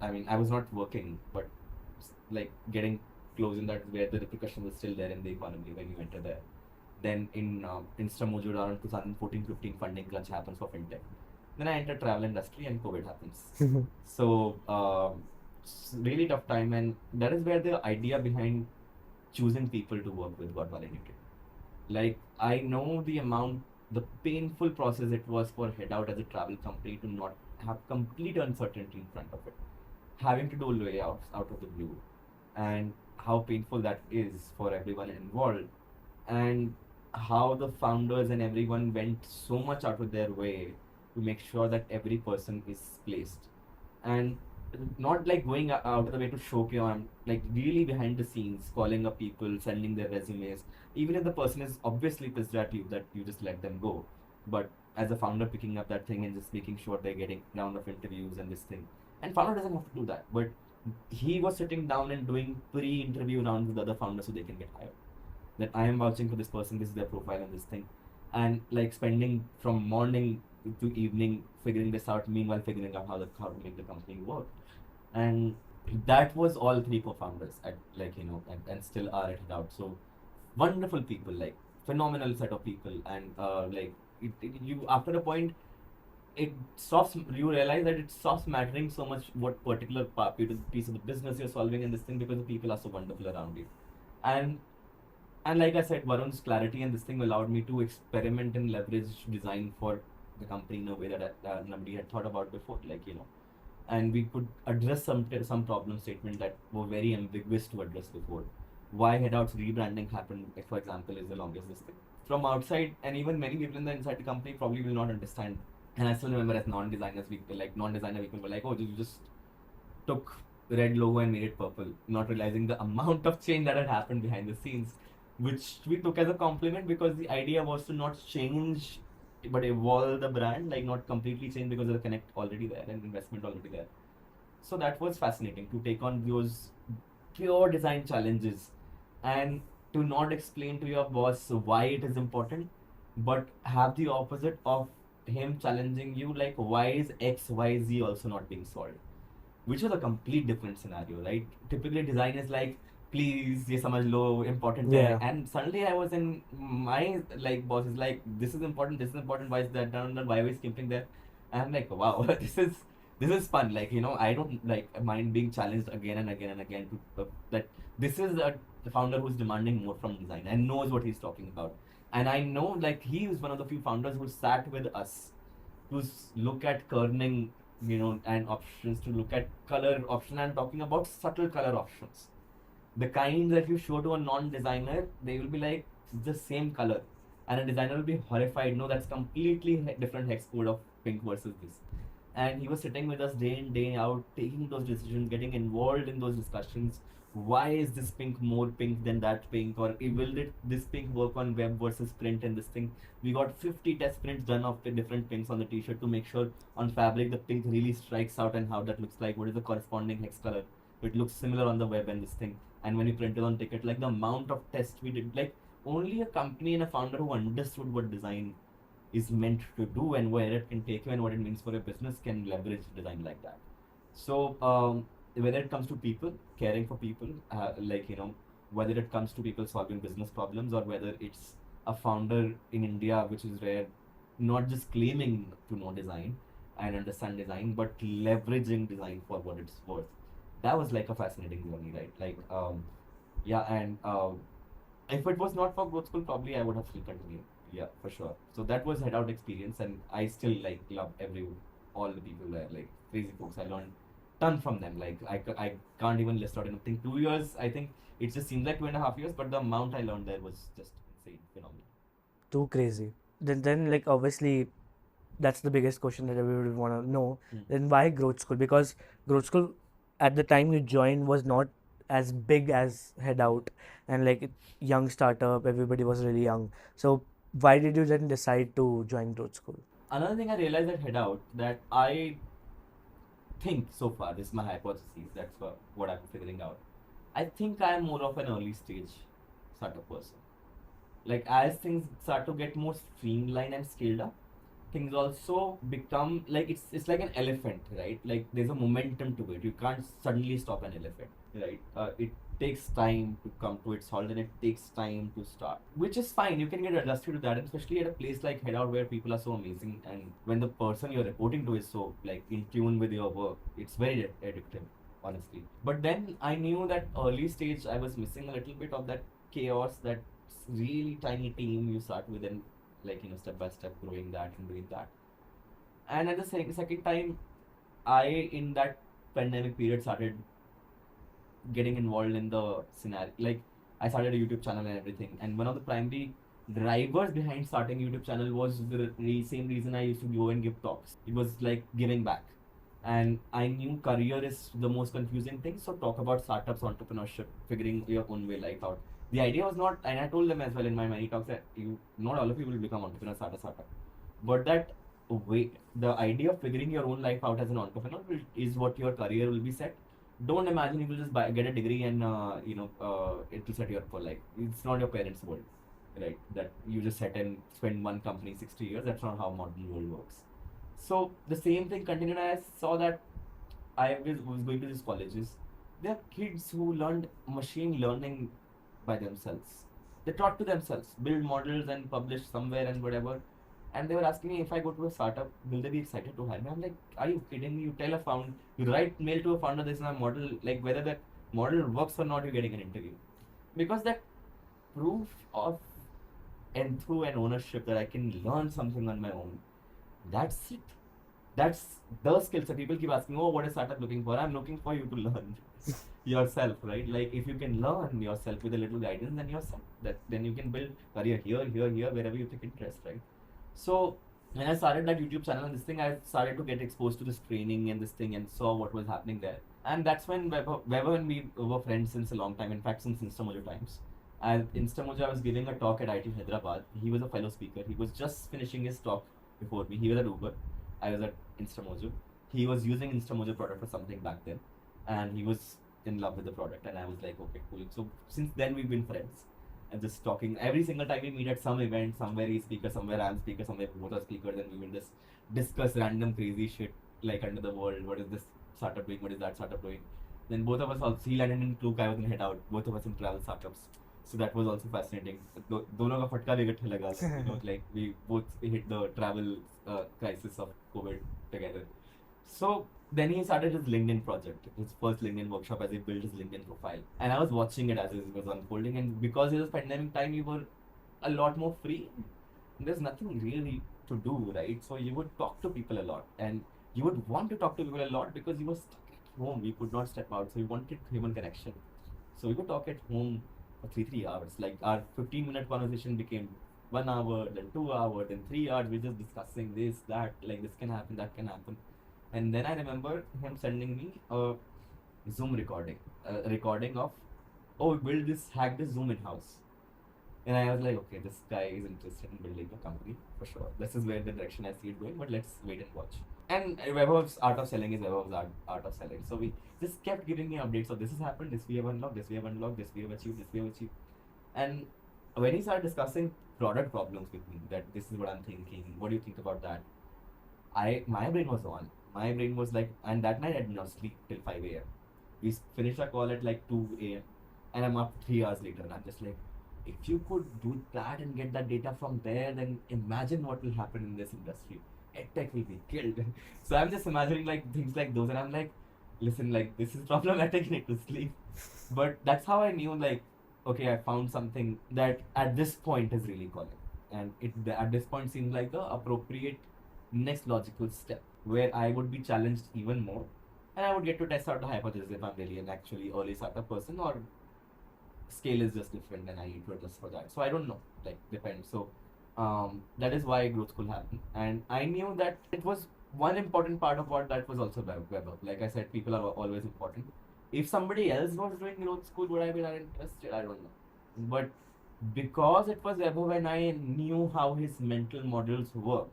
I mean, I was not working, but like getting close in that, where the repercussion was still there in the economy when you enter there. Then in Instamojo around 2014-15, funding crunch happens for fintech. Then I entered travel industry and COVID happens. So really tough time, and that is where the idea behind choosing people to work with got validated. Like, I know the painful process it was for Headout as a travel company to not have complete uncertainty in front of it, having to do layouts out of the blue, and how painful that is for everyone involved, and how the founders and everyone went so much out of their way to make sure that every person is placed, and not like going out of the way to show you, I'm like really behind the scenes, calling up people, sending their resumes, even if the person is obviously pissed at you that you just let them go. But as a founder, picking up that thing and just making sure they're getting round of interviews and this thing. And founder doesn't have to do that, but he was sitting down and doing pre-interview rounds with other founders so they can get hired. That I am vouching for this person, this is their profile and this thing, and like spending from morning to evening figuring this out, meanwhile figuring out how to make the company work. And that was all three co-founders at, like, and still are at Headout. So wonderful people, like phenomenal set of people, and you after a point it stops, you realize that it stops mattering so much what particular piece of the business you're solving and this thing, because the people are so wonderful around you. And like I said, Varun's clarity and this thing allowed me to experiment and leverage design for the company in a way that nobody had thought about before. And we could address some problem statement that were very ambiguous to address before. Why Headout's rebranding happened, for example, is the longest this thing. From outside, and even many people inside the company probably will not understand. And I still remember as non-designer people were like, "Oh, you just took the red logo and made it purple," not realizing the amount of change that had happened behind the scenes, which we took as a compliment, because the idea was to not change but evolve the brand, like not completely change, because of the connect already there and investment already there. So that was fascinating to take on those pure design challenges, and to not explain to your boss why it is important, but have the opposite of him challenging you, like, why is XYZ also not being solved, which was a complete different scenario, right? Typically, design is like, please, ye samajh lo, important hai. Yeah. And suddenly I was in my, like, boss is like, this is important, why is that done, why are we skipping there? And I'm like, wow, this is fun. Like, I don't like mind being challenged again and again and again to that this is a founder who's demanding more from design and knows what he's talking about. And I know, like, he is one of the few founders who sat with us to look at kerning, and options, to look at color option, and talking about subtle color options. The kind that you show to a non-designer, they will be like, the same color. And a designer will be horrified. No, that's completely different hex code of pink versus this. And he was sitting with us day in, day out, taking those decisions, getting involved in those discussions. Why is this pink more pink than that pink? Or will this pink work on web versus print and this thing? We got 50 test prints done of the different pinks on the t-shirt to make sure on fabric the pink really strikes out and how that looks like. What is the corresponding hex color? It looks similar on the web and this thing. And when we printed on ticket, like the amount of tests we did, like only a company and a founder who understood what design is meant to do and where it can take you and what it means for a business can leverage design like that. So whether it comes to people, caring for people, whether it comes to people solving business problems, or whether it's a founder in India, which is rare, not just claiming to know design and understand design, but leveraging design for what it's worth. That was like a fascinating journey, right? And if it was not for growth school, probably I would have still continued. Yeah, for sure. So that was Headout experience, and I still love all the people there, like crazy folks. I learned ton from them. Like I can't even list out anything. 2 years, I think it just seemed like 2.5 years, but the amount I learned there was just insane, phenomenal. Too crazy. Then like obviously that's the biggest question that everybody would want to know. Then why growth school? Because growth school at the time you joined was not as big as Headout, and like young startup, everybody was really young. So why did you then decide to join growth school? Another thing I realized at Headout, that I think so far, this is my hypothesis, that's what I'm figuring out. I think I am more of an early stage startup person. Like, as things start to get more streamlined and scaled up, things also become like, it's like an elephant, right? Like, there's a momentum to it. You can't suddenly stop an elephant, right? It takes time to come to its halt, and it takes time to start, which is fine. You can get adjusted to that, and especially at a place like Headout where people are so amazing, and when the person you're reporting to is so like in tune with your work, it's very addictive. honestly. But then I knew that early stage I was missing a little bit of that chaos, that really tiny team you start with, and like step by step growing that and doing that. And at the second time, I in that pandemic period started getting involved in the scenario. Like I started a YouTube channel and everything. And one of the primary drivers behind starting YouTube channel was the same reason I used to go and give talks. It was like giving back. And I knew career is the most confusing thing. So talk about startups, entrepreneurship, figuring your own way life out. The idea was not, and I told them as well in my many talks that not all of you will become entrepreneurs, start a startup. But that way, the idea of figuring your own life out as an entrepreneur is what your career will be set. Don't imagine you will just get a degree and it will set you up for life. It's not your parents' world, right? That you just set and spend one company 60 years. That's not how modern world works. So the same thing continued. I saw that I was going to these colleges. There are kids who learned machine learning by themselves. They taught to themselves, build models and publish somewhere and whatever. And they were asking me, if I go to a startup, will they be excited to hire me? I'm like, are you kidding me? You tell a founder, you write mail to a founder, this is my model, like whether that model works or not, you're getting an interview. Because that proof of enthu and ownership that I can learn something on my own, that's it. That's the skill set. People keep asking, oh, what is startup looking for? I'm looking for you to learn yourself, right? Like if you can learn yourself with a little guidance, then yourself, then you can build career here, wherever you take interest, right? So when I started that YouTube channel and this thing, I started to get exposed to this training and this thing and saw what was happening there. And that's when Weber and we were friends since a long time. In fact, since Instamojo times. At Instamojo, I was giving a talk at IT Hyderabad. He was a fellow speaker. He was just finishing his talk before me. He was at Uber. I was at Instamojo. He was using Instamojo product for something back then. And he was in love with the product. And I was like, okay, cool. So since then, we've been friends. And just talking every single time we meet at some event, somewhere he's speaker, somewhere I'm speaker, somewhere both are speakers, and we will just discuss random crazy shit like under the world. What is this startup doing? What is that startup doing? Then both of us also, he landed in Klook, I was in Headout, both of us in travel startups. So that was also fascinating. दोनों का फटका भी इकट्ठे लगा. Like we both hit the travel crisis of COVID together. So then he started his LinkedIn project, his first LinkedIn workshop, as he built his LinkedIn profile. And I was watching it as it was unfolding. And because it was pandemic time, you were a lot more free. There's nothing really to do, right? So you would talk to people a lot. And you would want to talk to people a lot because you were stuck at home. You could not step out. So you wanted human connection. So we would talk at home for 3 hours. Like our 15-minute conversation became 1 hour, then 2 hours, then 3 hours. We're just discussing this, that, like this can happen, that can happen. And then I remember him sending me a Zoom recording, a recording of, oh, hack this Zoom in-house. And I was like, okay, this guy is interested in building a company, for sure. This is where the direction I see it going, but let's wait and watch. And Vaibhav's art of selling is Vaibhav's art of selling. So we just kept giving me updates of this has happened, this we have unlocked, this we have unlocked, this we have achieved, this we have achieved. And when he started discussing product problems with me, that this is what I'm thinking, what do you think about that? My brain was on. My brain was like, and that night I did not sleep till 5 a.m. We finished our call at like 2 a.m. and I'm up 3 hours later. And I'm just like, if you could do that and get that data from there, then imagine what will happen in this industry. EdTech will be killed. So I'm just imagining like things like those, and I'm like, listen, like this is problematic. I need to sleep. But that's how I knew, like, okay, I found something that at this point is really calling, and it at this point seemed like the appropriate next logical step, where I would be challenged even more, and I would get to test out the hypothesis if I'm really an actually early startup person, or scale is just different and I need to adjust for that. So I don't know, like depends. So that is why growth school happened, and I knew that it was one important part of what that was also Weber. Like I said, people are always important. If somebody else was doing growth school, would I be that interested? I don't know. But because it was Weber, when I knew how his mental models work,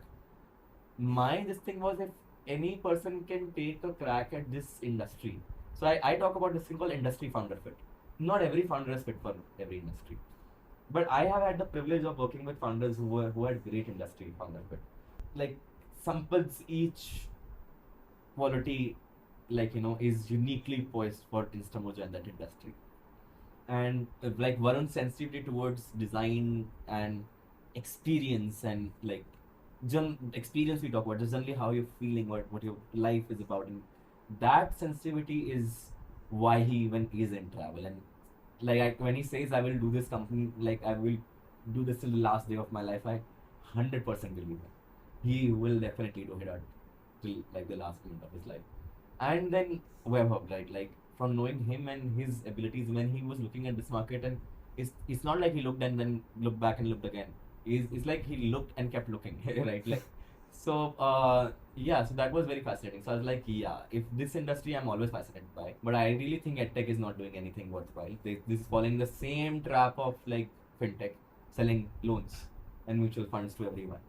this thing was, if any person can take a crack at this industry. So I talk about this thing called industry founder fit. Not every founder is fit for every industry. But I have had the privilege of working with founders who had great industry founder fit. Like Sampath's each quality, like is uniquely poised for Instamojo and that industry. And like Varun's sensitivity towards design and experience, and like experience we talk about, just generally how you're feeling, what your life is about, and that sensitivity is why he even is in travel. And when he says I will do this company, like I will do this till the last day of my life, I 100% believe him. He will definitely do it till like the last minute of his life. And then Webhub, right? Like from knowing him and his abilities when he was looking at this market, and it's not like he looked and then looked back and looked again. It's like he looked and kept looking, right? Like so yeah, so that was very fascinating. So I was like, yeah, if this industry I'm always fascinated by, but I really think edtech is not doing anything worthwhile. This is following the same trap of like fintech, selling loans and mutual funds to everyone,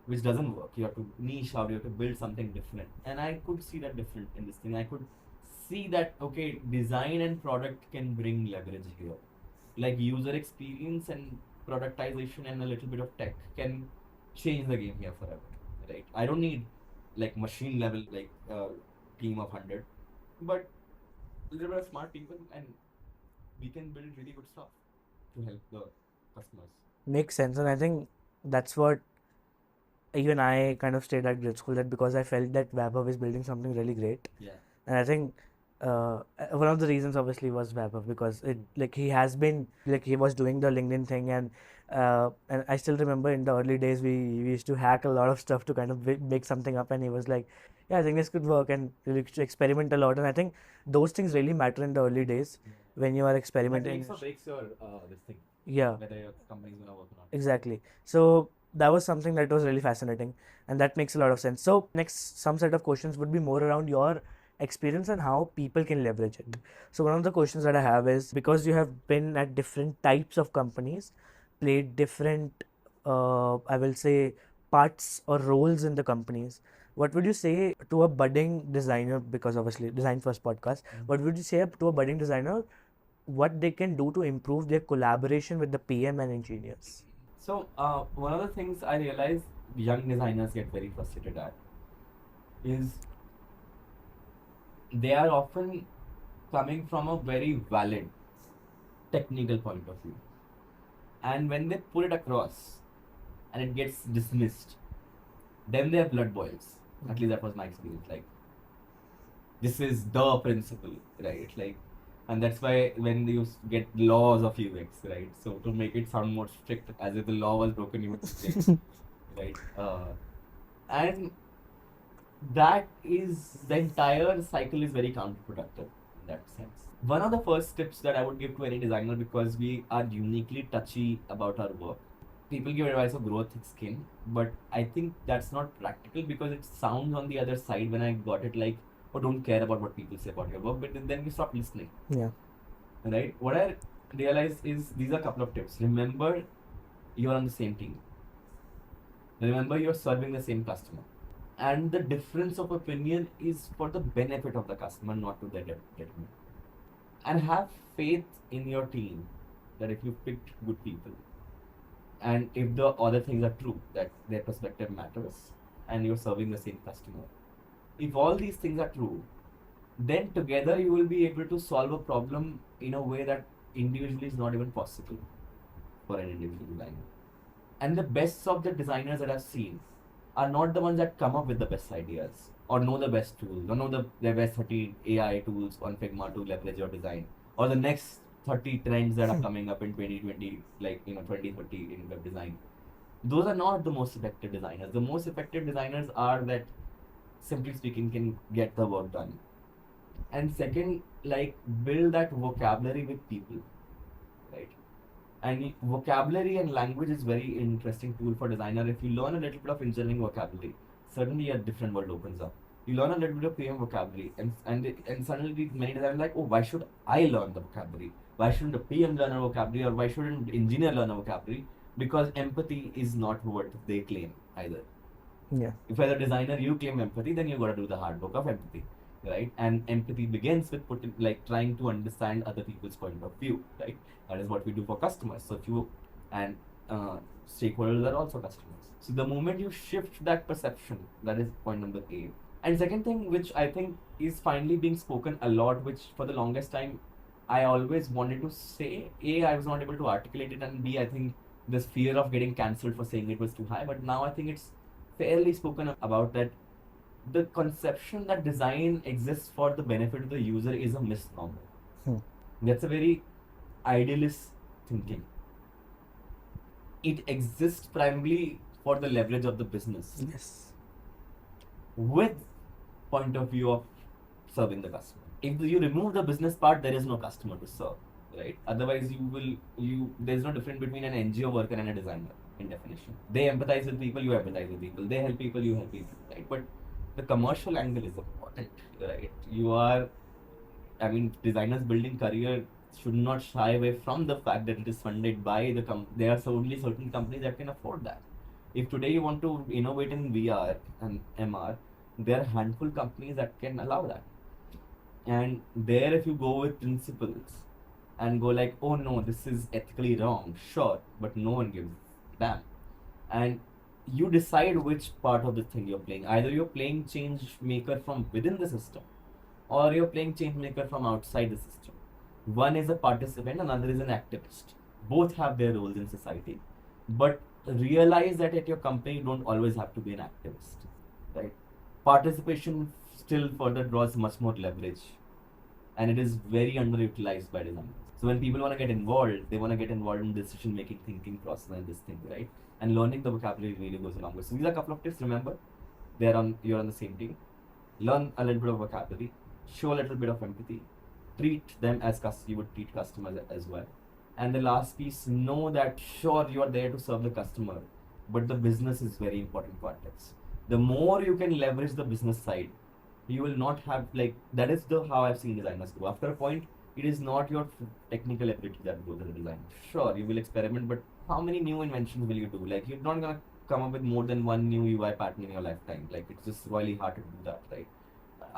which doesn't work. You have to niche out, you have to build something different. And I could see that different in this thing. I could see that, okay, design and product can bring leverage here. Like user experience and productization and a little bit of tech can change the game here forever, right? I don't need like machine level, like team of 100, but a little bit of smart people, and we can build really good stuff to help the customers. Makes sense, and I think that's what even I kind of stayed at grad school, that because I felt that Vaibhav is building something really great. Yeah. And I think one of the reasons obviously was Vaibhav, because it like he has been like he was doing the LinkedIn thing, and I still remember in the early days we used to hack a lot of stuff to kind of make something up, and he was like, yeah, I think this could work, and really to experiment a lot. And I think those things really matter in the early days when you are That experimenting. makes or breaks your this thing, Yeah, whether your company is gonna work or not. exactly. So that was something that was really fascinating, and that makes a lot of sense. So next, some set of questions would be more around your experience and how people can leverage it. So one of the questions that I have is, because you have been at different types of companies, played different, I will say, parts or roles in the companies, what would you say to a budding designer? Because obviously, Design First podcast. What would you say to a budding designer, what they can do to improve their collaboration with the PM and engineers? So one of the things I realize young designers get very frustrated at is they are often coming from a very valid technical point of view, and when they put it across and it gets dismissed, then their blood boils. At least that was my experience. Like, this is the principle, right? Like, and that's why when you get laws of UX, right? So to make it sound more strict, as if the law was broken, you would say, right? And that is, the entire cycle is very counterproductive in that sense. One of the first tips that I would give to any designer, because we are uniquely touchy about our work. People give advice of grow thick skin, but I think that's not practical, because it sounds on the other side when I got it like, oh, don't care about what people say about your work, but then we stop listening. Yeah. Right? What I realized is, these are a couple of tips. Remember, you're on the same team. Remember, you're serving the same customer. And the difference of opinion is for the benefit of the customer, not to their detriment. And have faith in your team that if you picked good people, and if the other things are true, that their perspective matters, and you're serving the same customer, if all these things are true, then together you will be able to solve a problem in a way that individually is not even possible for an individual designer. And the best of the designers that I've seen are not the ones that come up with the best ideas, or know the best tools, or know the best 30 AI tools on Figma to leverage your design, or the next 30 trends that are coming up in 2020, 2030 in web design. Those are not the most effective designers. The most effective designers are that, simply speaking, can get the work done. And second, build that vocabulary with people, right? And vocabulary and language is very interesting tool for designer. If you learn a little bit of engineering vocabulary, suddenly a different world opens up. You learn a little bit of PM vocabulary, and suddenly many designers are like, oh, why should I learn the vocabulary? Why shouldn't a PM learn a vocabulary, or why shouldn't an engineer learn a vocabulary? Because empathy is not what they claim either. Yeah. If as a designer you claim empathy, then you got to do the hard work of empathy, right? And empathy begins with trying to understand other people's point of view, right? That is what we do for customers. So stakeholders are also customers. So the moment you shift that perception, that is point number 8. And second thing, which I think is finally being spoken a lot, which for the longest time I always wanted to say, A, I was not able to articulate it, and B, I think this fear of getting cancelled for saying it was too high. But now I think it's fairly spoken about, that the conception that design exists for the benefit of the user is a misnomer. That's a very idealist thinking. It exists primarily for the leverage of the business Yes. with point of view of serving the customer. If you remove the business part, there is no customer to serve, right? Otherwise, there's no difference between an NGO worker and a designer in definition. They empathize with people, you empathize with people. They help people, you help people, right? But the commercial angle is important, right? Designers building career should not shy away from the fact that it is funded by there are only certain companies that can afford that. If today you want to innovate in VR and MR, there are a handful of companies that can allow that. And there, if you go with principles and go like, oh no, this is ethically wrong, sure, but no one gives a damn. And you decide which part of the thing you're playing. Either you're playing change maker from within the system, or you're playing change maker from outside the system. One is a participant, another is an activist. Both have their roles in society. But realize that at your company, you don't always have to be an activist, right? Participation still further draws much more leverage, and it is very underutilized by designers. So when people want to get involved, they want to get involved in decision-making, thinking process and this thing, right? And learning the vocabulary really goes along with. So these are a couple of tips. Remember, you're on the same team. Learn a little bit of vocabulary, show a little bit of empathy, treat them as you would treat customers as well. And the last piece, know that sure, you are there to serve the customer, but the business is very important context. The more you can leverage the business side, you will not have that is how I've seen designers go. After a point, it is not your technical ability that goes as a designer. Sure, you will experiment, but how many new inventions will you do? You're not gonna come up with more than one new UI pattern in your lifetime. It's just really hard to do that, right?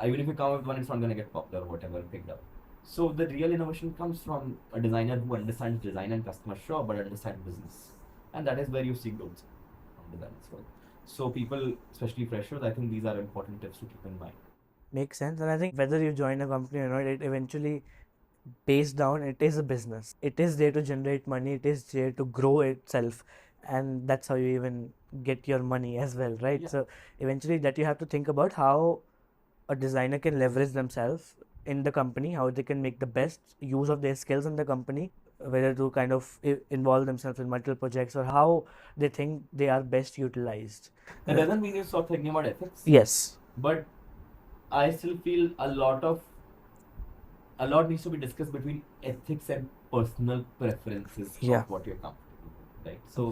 Even if you come up with one, it's not gonna get popular or whatever picked up. So the real innovation comes from a designer who understands design and customer, sure, but understands business, and that is where you see growth from design as well. So people, especially freshers, I think these are important tips to keep in mind. Makes sense. And I think whether you join a company or not, it eventually pays down. It is a business. It is there to generate money. It is there to grow itself. And that's how you even get your money as well, right? Yeah. So eventually that you have to think about how a designer can leverage themselves in the company, how they can make the best use of their skills in the company, whether to kind of involve themselves in multiple projects or how they think they are best utilized. That doesn't mean you stop thinking about ethics. Yes. But I still feel a lot needs to be discussed between ethics and personal preferences of what you're comfortable with, right? So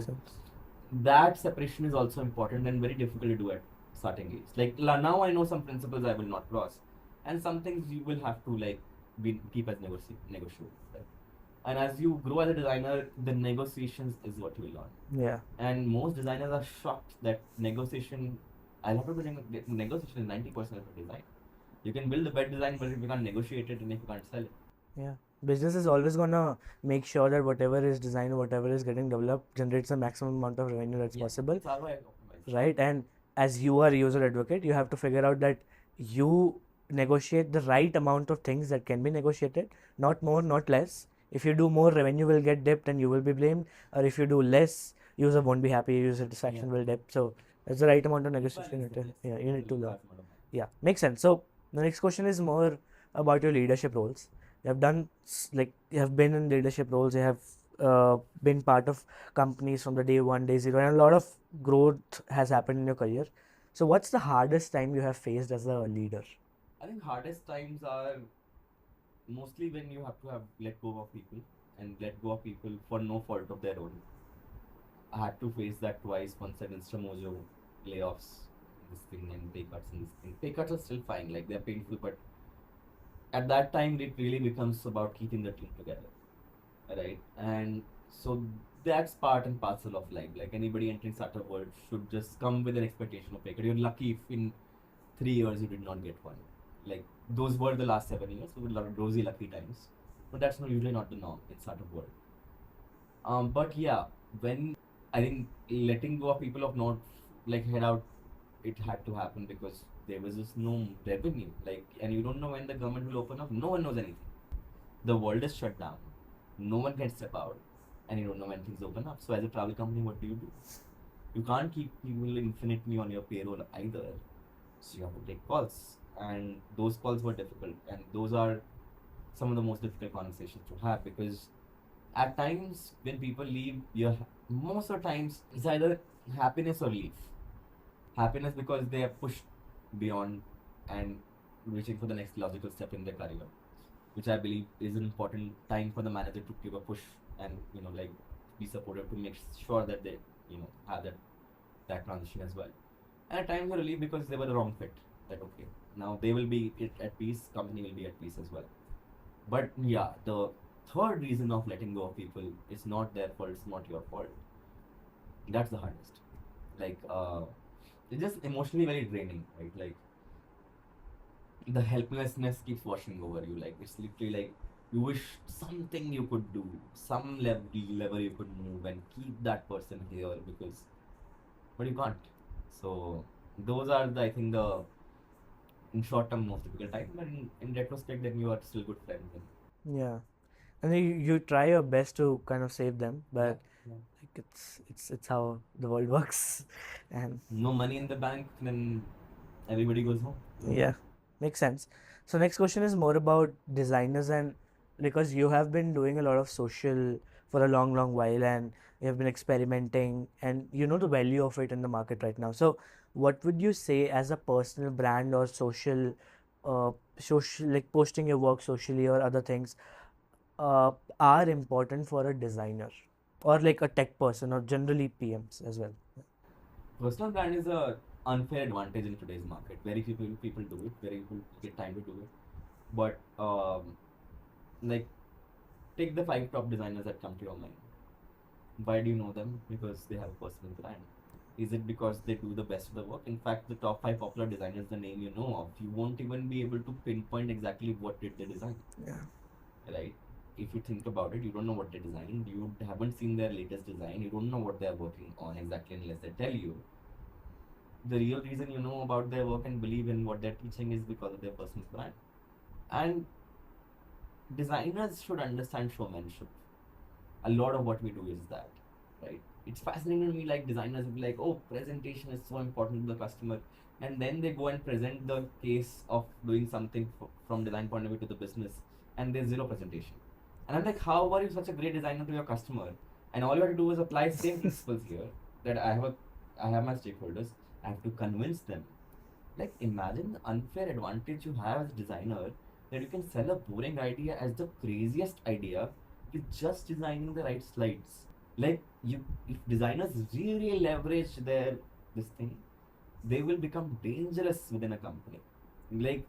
that separation is also important and very difficult to do at starting age. Now I know some principles I will not cross, and some things you will have to keep as negotiable, right? And as you grow as a designer, the negotiations is what you will learn. Yeah. And most designers are shocked that negotiation is 90% of the design. You can build the best design, but if you can't negotiate it and if you can't sell it. Yeah. Business is always gonna make sure that whatever is designed, whatever is getting developed, generates the maximum amount of revenue that's possible. It's ROI optimized. Right? And as you are a user advocate, you have to figure out that you negotiate the right amount of things that can be negotiated, not more, not less. If you do more, revenue will get dipped and you will be blamed. Or if you do less, user won't be happy, user satisfaction will dip. So that's the right amount of negotiation. You need to learn. Yeah, makes sense. So the next question is more about your leadership roles. You have done you have been in leadership roles. You have been part of companies from the day one, day zero, and a lot of growth has happened in your career. So what's the hardest time you have faced as a leader? I think hardest times are mostly when you have to let go of people and let go of people for no fault of their own. I had to face that twice. Once at Instamojo, layoffs, this thing, and pay cuts and this thing. Pay cuts are still fine, they're painful, but at that time it really becomes about keeping the team together, right? And so that's part and parcel of life. Anybody entering startup world should just come with an expectation of pay cut. You're lucky if in 3 years you did not get one. Those were the last 7 years, so a lot of rosy lucky times, but that's usually not the norm in startup world. But yeah, when I think letting go of people of not Headout, it had to happen because there was just no revenue. And you don't know when the government will open up. No one knows anything. The world is shut down. No one can step out, and you don't know when things open up. So as a travel company, what do? You can't keep people infinitely on your payroll either. So you have to take calls, and those calls were difficult, and those are some of the most difficult conversations to have, because at times when people leave, most of the times it's either happiness or leave. Happiness because they are pushed beyond and reaching for the next logical step in their career, which I believe is an important time for the manager to give a push and like be supportive to make sure that they have that transition as well. And at times they leave because they were the wrong fit. That okay, now they will be at peace, company will be at peace as well. But yeah, the third reason of letting go of people is not their fault, it's not your fault. That's the hardest. Like it's just emotionally very draining, right? Like the helplessness keeps washing over you. Like it's literally like you wish something you could do, some lever you could move and keep that person here, because but you can't. So those are I think the in short term most difficult time, but in retrospect then you are still good friends. Yeah, and you try your best to kind of save them, but Yeah. like it's how the world works, and No money in the bank, then everybody goes home. yeah, makes sense. So next question is more about designers, and because you have been doing a lot of social for a long while, and you have been experimenting, and you know the value of it in the market right now. So what would you say as a personal brand or social like posting your work socially or other things are important for a designer or like a tech person or generally PMs as well? Personal brand is a unfair advantage in today's market. Very few people do it. Very few get time to do it. But like take the 5 top designers that come to your mind. Why do you know them? Because they have a personal brand. Is it because they do the best of the work? In fact, the top 5 popular designers, the name you know of, you won't even be able to pinpoint exactly what did they design. Yeah. Right? If you think about it, you don't know what they designed. You haven't seen their latest design. You don't know what they're working on exactly unless they tell you. The real reason you know about their work and believe in what they're teaching is because of their personal brand. And designers should understand showmanship. A lot of what we do is that, right? It's fascinating to me, like designers will be like, oh, presentation is so important to the customer. And then they go and present the case of doing something from design point of view to the business, and there's zero presentation. And I'm like, how are you such a great designer to your customer? And all you have to do is apply same principles here that I have my stakeholders. I have to convince them. Like imagine the unfair advantage you have as a designer that you can sell a boring idea as the craziest idea with just designing the right slides. Like if designers really leverage their this thing, they will become dangerous within a company. Like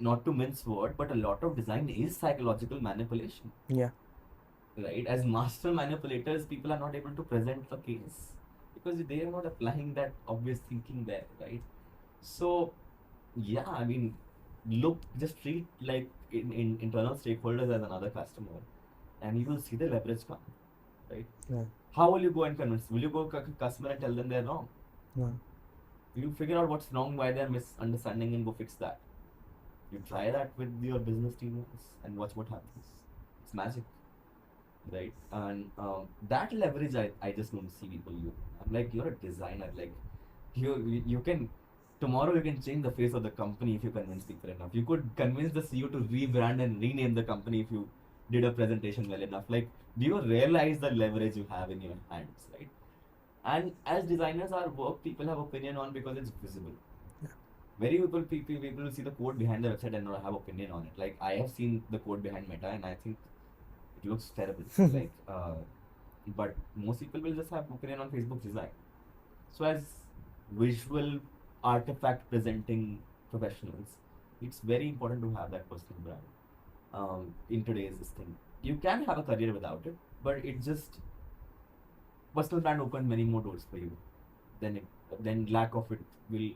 not to mince word, but a lot of design is psychological manipulation. Yeah. Right? As master manipulators, people are not able to present the case because they are not applying that obvious thinking there, right? So, yeah, I mean, look, just treat like in internal stakeholders as another customer, and you will see the leverage come, right? Yeah. How will you go and convince? Will you go to customer and tell them they're wrong? Yeah. You figure out what's wrong, why they're misunderstanding, and go fix that. You try that with your business team once and watch what happens. It's magic, right? And that leverage, I just don't see people use. I'm like, you're a designer. Like, you can tomorrow you can change the face of the company if you convince people enough. You could convince the CEO to rebrand and rename the company if you did a presentation well enough. Like, do you realize the leverage you have in your hands, right? And as designers, our work people have opinion on because it's visible. Very people will see the code behind the website and not have opinion on it. Like I have seen the code behind Meta and I think it looks terrible. Like, but most people will just have opinion on Facebook design. So as visual artifact presenting professionals, it's very important to have that personal brand. In today's thing, you can have a career without it, but it just personal brand opens many more doors for you. Then lack of it will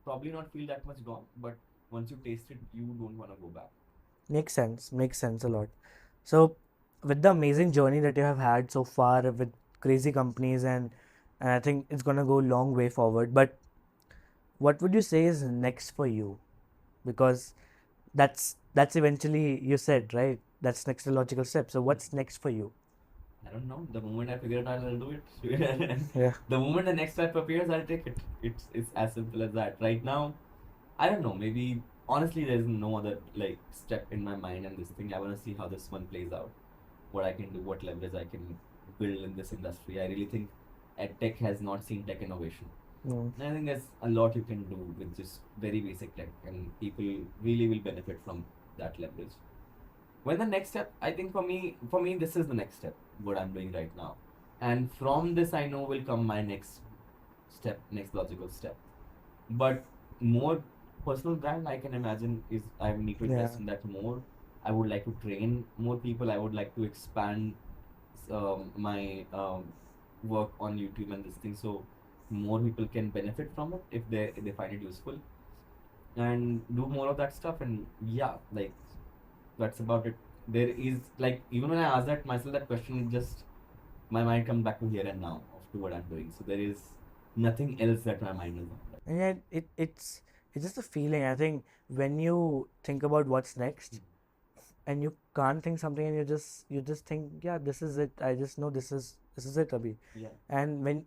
probably not feel that much gone, but once you taste it, you don't want to go back. Makes sense a lot. So with the amazing journey that you have had so far with crazy companies, and I think it's gonna go a long way forward, but what would you say is next for you? Because that's eventually, you said, right, that's next logical step. So what's next for you? I don't know. The moment I figure it out, I'll do it. Yeah. The moment the next step appears, I'll take it. It's as simple as that. Right now, I don't know. Maybe honestly, there's no other like step in my mind and this thing. I want to see how this one plays out. What I can do, what leverage I can build in this industry. I really think edtech has not seen tech innovation. Mm. And I think there's a lot you can do with just very basic tech, and people really will benefit from that leverage. When the next step, I think for me, this is the next step. What I'm doing right now, and from this, I know will come my next step, next logical step. But more personal brand, I can imagine is I need to invest Yeah. in that more. I would like to train more people. I would like to expand my work on YouTube and this thing, so more people can benefit from it if they find it useful, and do more of that stuff. And yeah, like that's about it. There is like even when I ask that myself that question, it just my mind comes back to here and now of to what I'm doing. So there is nothing else that my mind is on. And yet it's just a feeling. I think when you think about what's next and you can't think something and you just think, yeah, this is it. I just know this is it, Abhi. Yeah. And when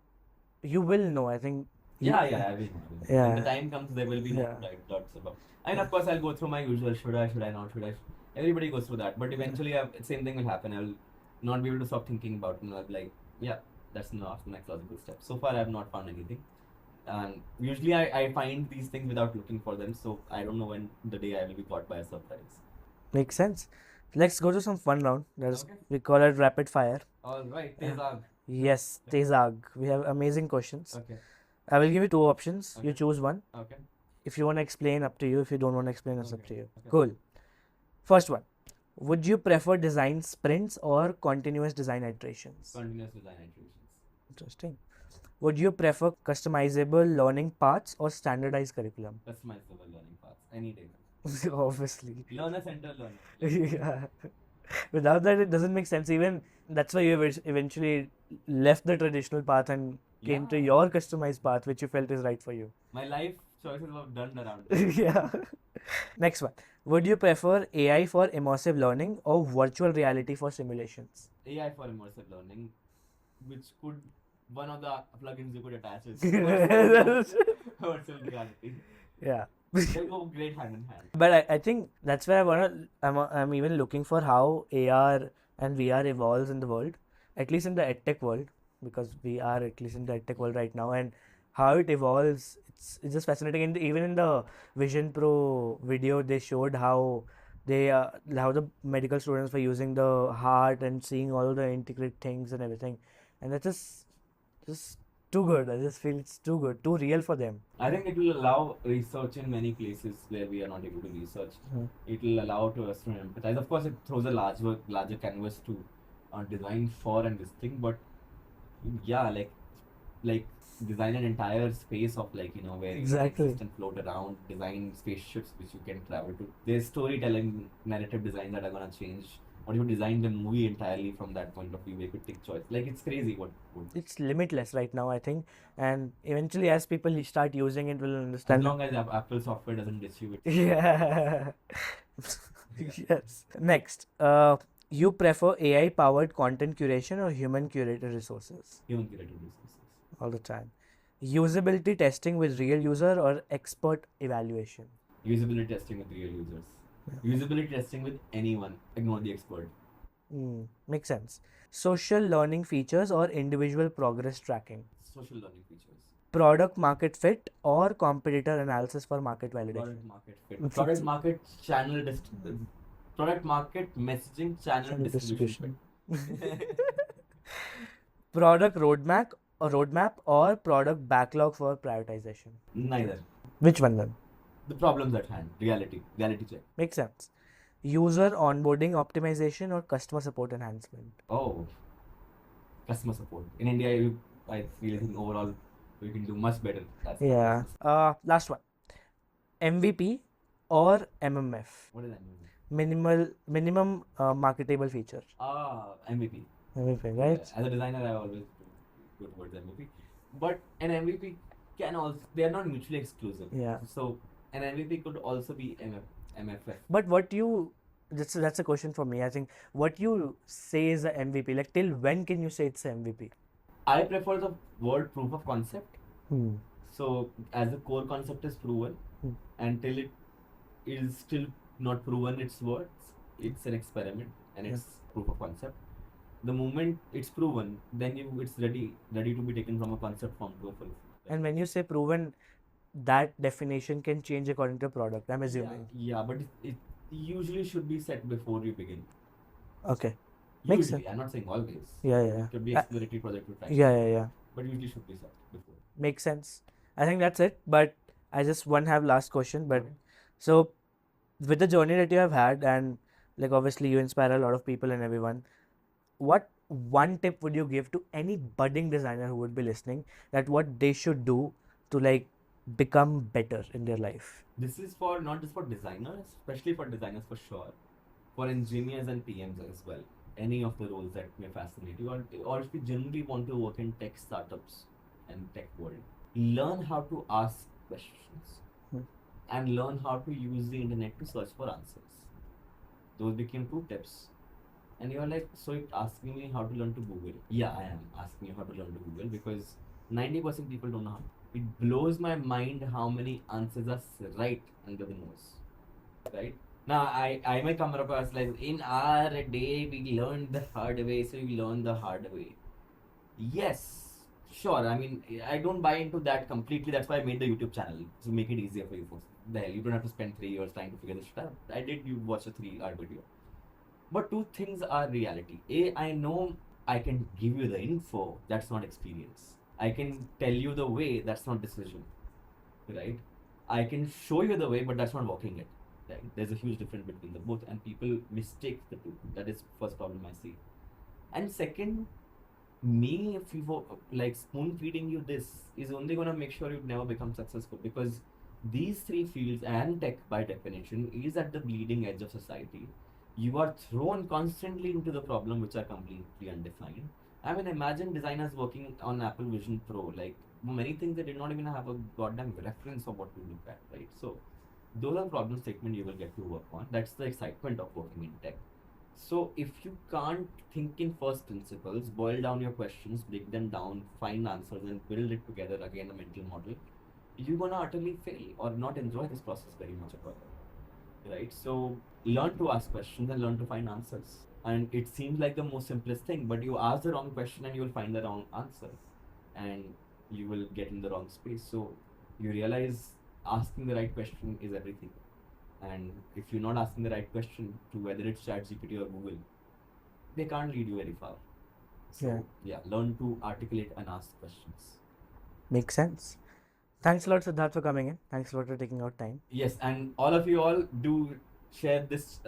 you will know, I think Yeah, I will. Yeah. When the time comes, there will be Yeah. lots about. And of course, I'll go through my usual should I not, should I. Everybody goes through that, but eventually, same thing will happen. I'll not be able to stop thinking about it, and I'll be like, yeah, that's not the next logical step. So far, I have not found anything. And usually, I find these things without looking for them, so I don't know when the day I will be caught by a surprise. makes sense. Let's go to some fun round. Okay. We call it rapid fire. All right, Yeah. Tezag. Yes, Tezag. We have amazing questions. Okay. I will give you two options. You Okay. choose one. Okay. If you want to explain, up to you. If you don't want to explain, it's up Okay. to you. Okay. Cool. First one. Would you prefer design sprints or continuous design iterations? Continuous design iterations. Interesting. Would you prefer customizable learning paths or standardized curriculum? Customizable learning paths. Any day. Obviously. Learner center learning. Yeah. Without that, it doesn't make sense. Even that's why you eventually left the traditional path and came to Yeah. your customized path, which you felt is right for you. My life choices were done around it. Yeah. Next one. Would you prefer AI for immersive learning or virtual reality for simulations? AI for immersive learning, which could one of the plugins you could attach is virtual reality. Yeah. They go great hand in hand. But I think that's where I'm even looking for how AR and VR evolves in the world, at least in the edtech world, because we are at least in the edtech world right now, and how it evolves. It's just fascinating. And even in the Vision Pro video, they showed how how the medical students were using the heart and seeing all the intricate things and everything, and that's just too good. I just feel it's too good, too real for them. I think it will allow research in many places where we are not able to research. Mhm. It will allow to us to empathize. Of course, it throws a larger canvas to design for and this thing. But yeah, like design an entire space of where you can Exactly. exist and float around. Design spaceships which you can travel to. There's storytelling, narrative design that are gonna change. Or you design the movie entirely from that point of view. Where you could take choice. Like it's crazy what. It's limitless right now, I think, and eventually, as people start using it, will As understand. long as Apple software doesn't distribute. Yeah. Yes. Next, you prefer AI powered content curation or human curated resources Human curated resources. all the time? Usability testing with real user or expert evaluation? Usability testing with real users. Usability testing with anyone. Ignore the expert. Makes sense. Social learning features or individual progress tracking? Social learning features. Product market fit or competitor analysis for market validation? Product market fit. Product market channel product market messaging channel distribution. Product roadmap or product backlog for prioritization? Neither. Which one then? The problems at hand. Reality check. Makes sense. User onboarding optimization or customer support enhancement? Oh, customer support. In India, I really think overall we can do much better. That's Yeah. Last one. MVP or MMF? What does that mean? Minimum marketable feature. MVP. MVP, right? Yeah, as a designer, I always go towards MVP. But an MVP can also, they are not mutually exclusive. Yeah. So an MVP could also be MFF. But what you that's a question for me. I think what you say is a MVP. Like till when can you say it's a MVP? I prefer the word proof of concept. Hmm. So as the core concept is proven, Hmm. until it is still not proven its words, it's an experiment and Yeah. it's proof of concept. The moment it's proven, then it's ready to be taken from a concept form to a full. And when you say proven, that definition can change according to product, I'm assuming. Yeah, but it usually should be set before you begin. Okay. Makes Usually, sense. I'm not saying always. Yeah, yeah, It could be yeah. exploratory project with Yeah, yeah, yeah. but usually should be set before. Makes sense. I think that's it. But I just one have last question. But Okay. so with the journey that you have had, and like obviously you inspire a lot of people and everyone, what one tip would you give to any budding designer who would be listening, that what they should do to like become better in their life? This is for not just for designers, especially for designers for sure, for engineers and PMs as well. Any of the roles that may fascinate you, or if you generally want to work in tech startups and tech world, learn how to ask questions Hmm. and learn how to use the internet to search for answers. Those became 2 tips. And you're like, so you're asking me how to learn to Google? Yeah, I am asking you how to learn to Google because 90% people don't know how. It blows my mind how many answers are right under the nose. Right? Now, I might come across like, in our day, we learned the hard way, so we learn the hard way. Yes, sure. I mean, I don't buy into that completely. That's why I made the YouTube channel to make it easier for you folks. The hell, you don't have to spend 3 years trying to figure this shit out. I did you watch a 3 hour video. But two things are reality. A, I know I can give you the info, that's not experience. I can tell you the way, that's not decision. Right? I can show you the way, but that's not walking it. Right? There's a huge difference between the both, and people mistake the two. That is first problem I see. And second, me, if you like spoon feeding you this is only gonna make sure you never become successful, because these three fields and tech by definition is at the bleeding edge of society. You are thrown constantly into the problem which are completely undefined. I mean, imagine designers working on Apple Vision Pro, like many things they did not even have a goddamn reference of what to look at, right? So those are problem statement you will get to work on. That's the excitement of working in tech. So if you can't think in first principles, boil down your questions, break them down, find answers, and build it together again, a mental model, you're gonna utterly fail or not enjoy this process very much at all. Right? So learn to ask questions and learn to find answers. And it seems like the most simplest thing, but you ask the wrong question and you will find the wrong answer, and you will get in the wrong space. So you realize asking the right question is everything. And if you're not asking the right question to whether it's ChatGPT or Google, they can't lead you very far. So yeah, learn to articulate and ask questions. Makes sense. Thanks a lot, Siddharth, for coming in. Thanks a lot for taking out time. Yes, and all of you all do share this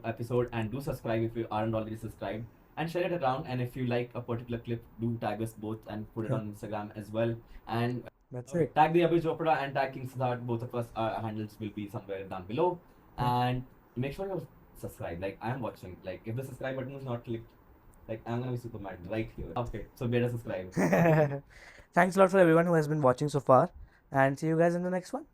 episode, and do subscribe if you aren't already subscribed, and share it around. And if you like a particular clip, do tag us both and put it on Instagram as well. And That's okay, it. tag the Abhay Chopra and tag King Sidharth. Both of us, our handles will be somewhere down below. And make sure you subscribe. Like, I'm watching. Like, if the subscribe button is not clicked, like, I'm gonna be super mad right here. Okay, so better subscribe. Thanks a lot for everyone who has been watching so far, and see you guys in the next one.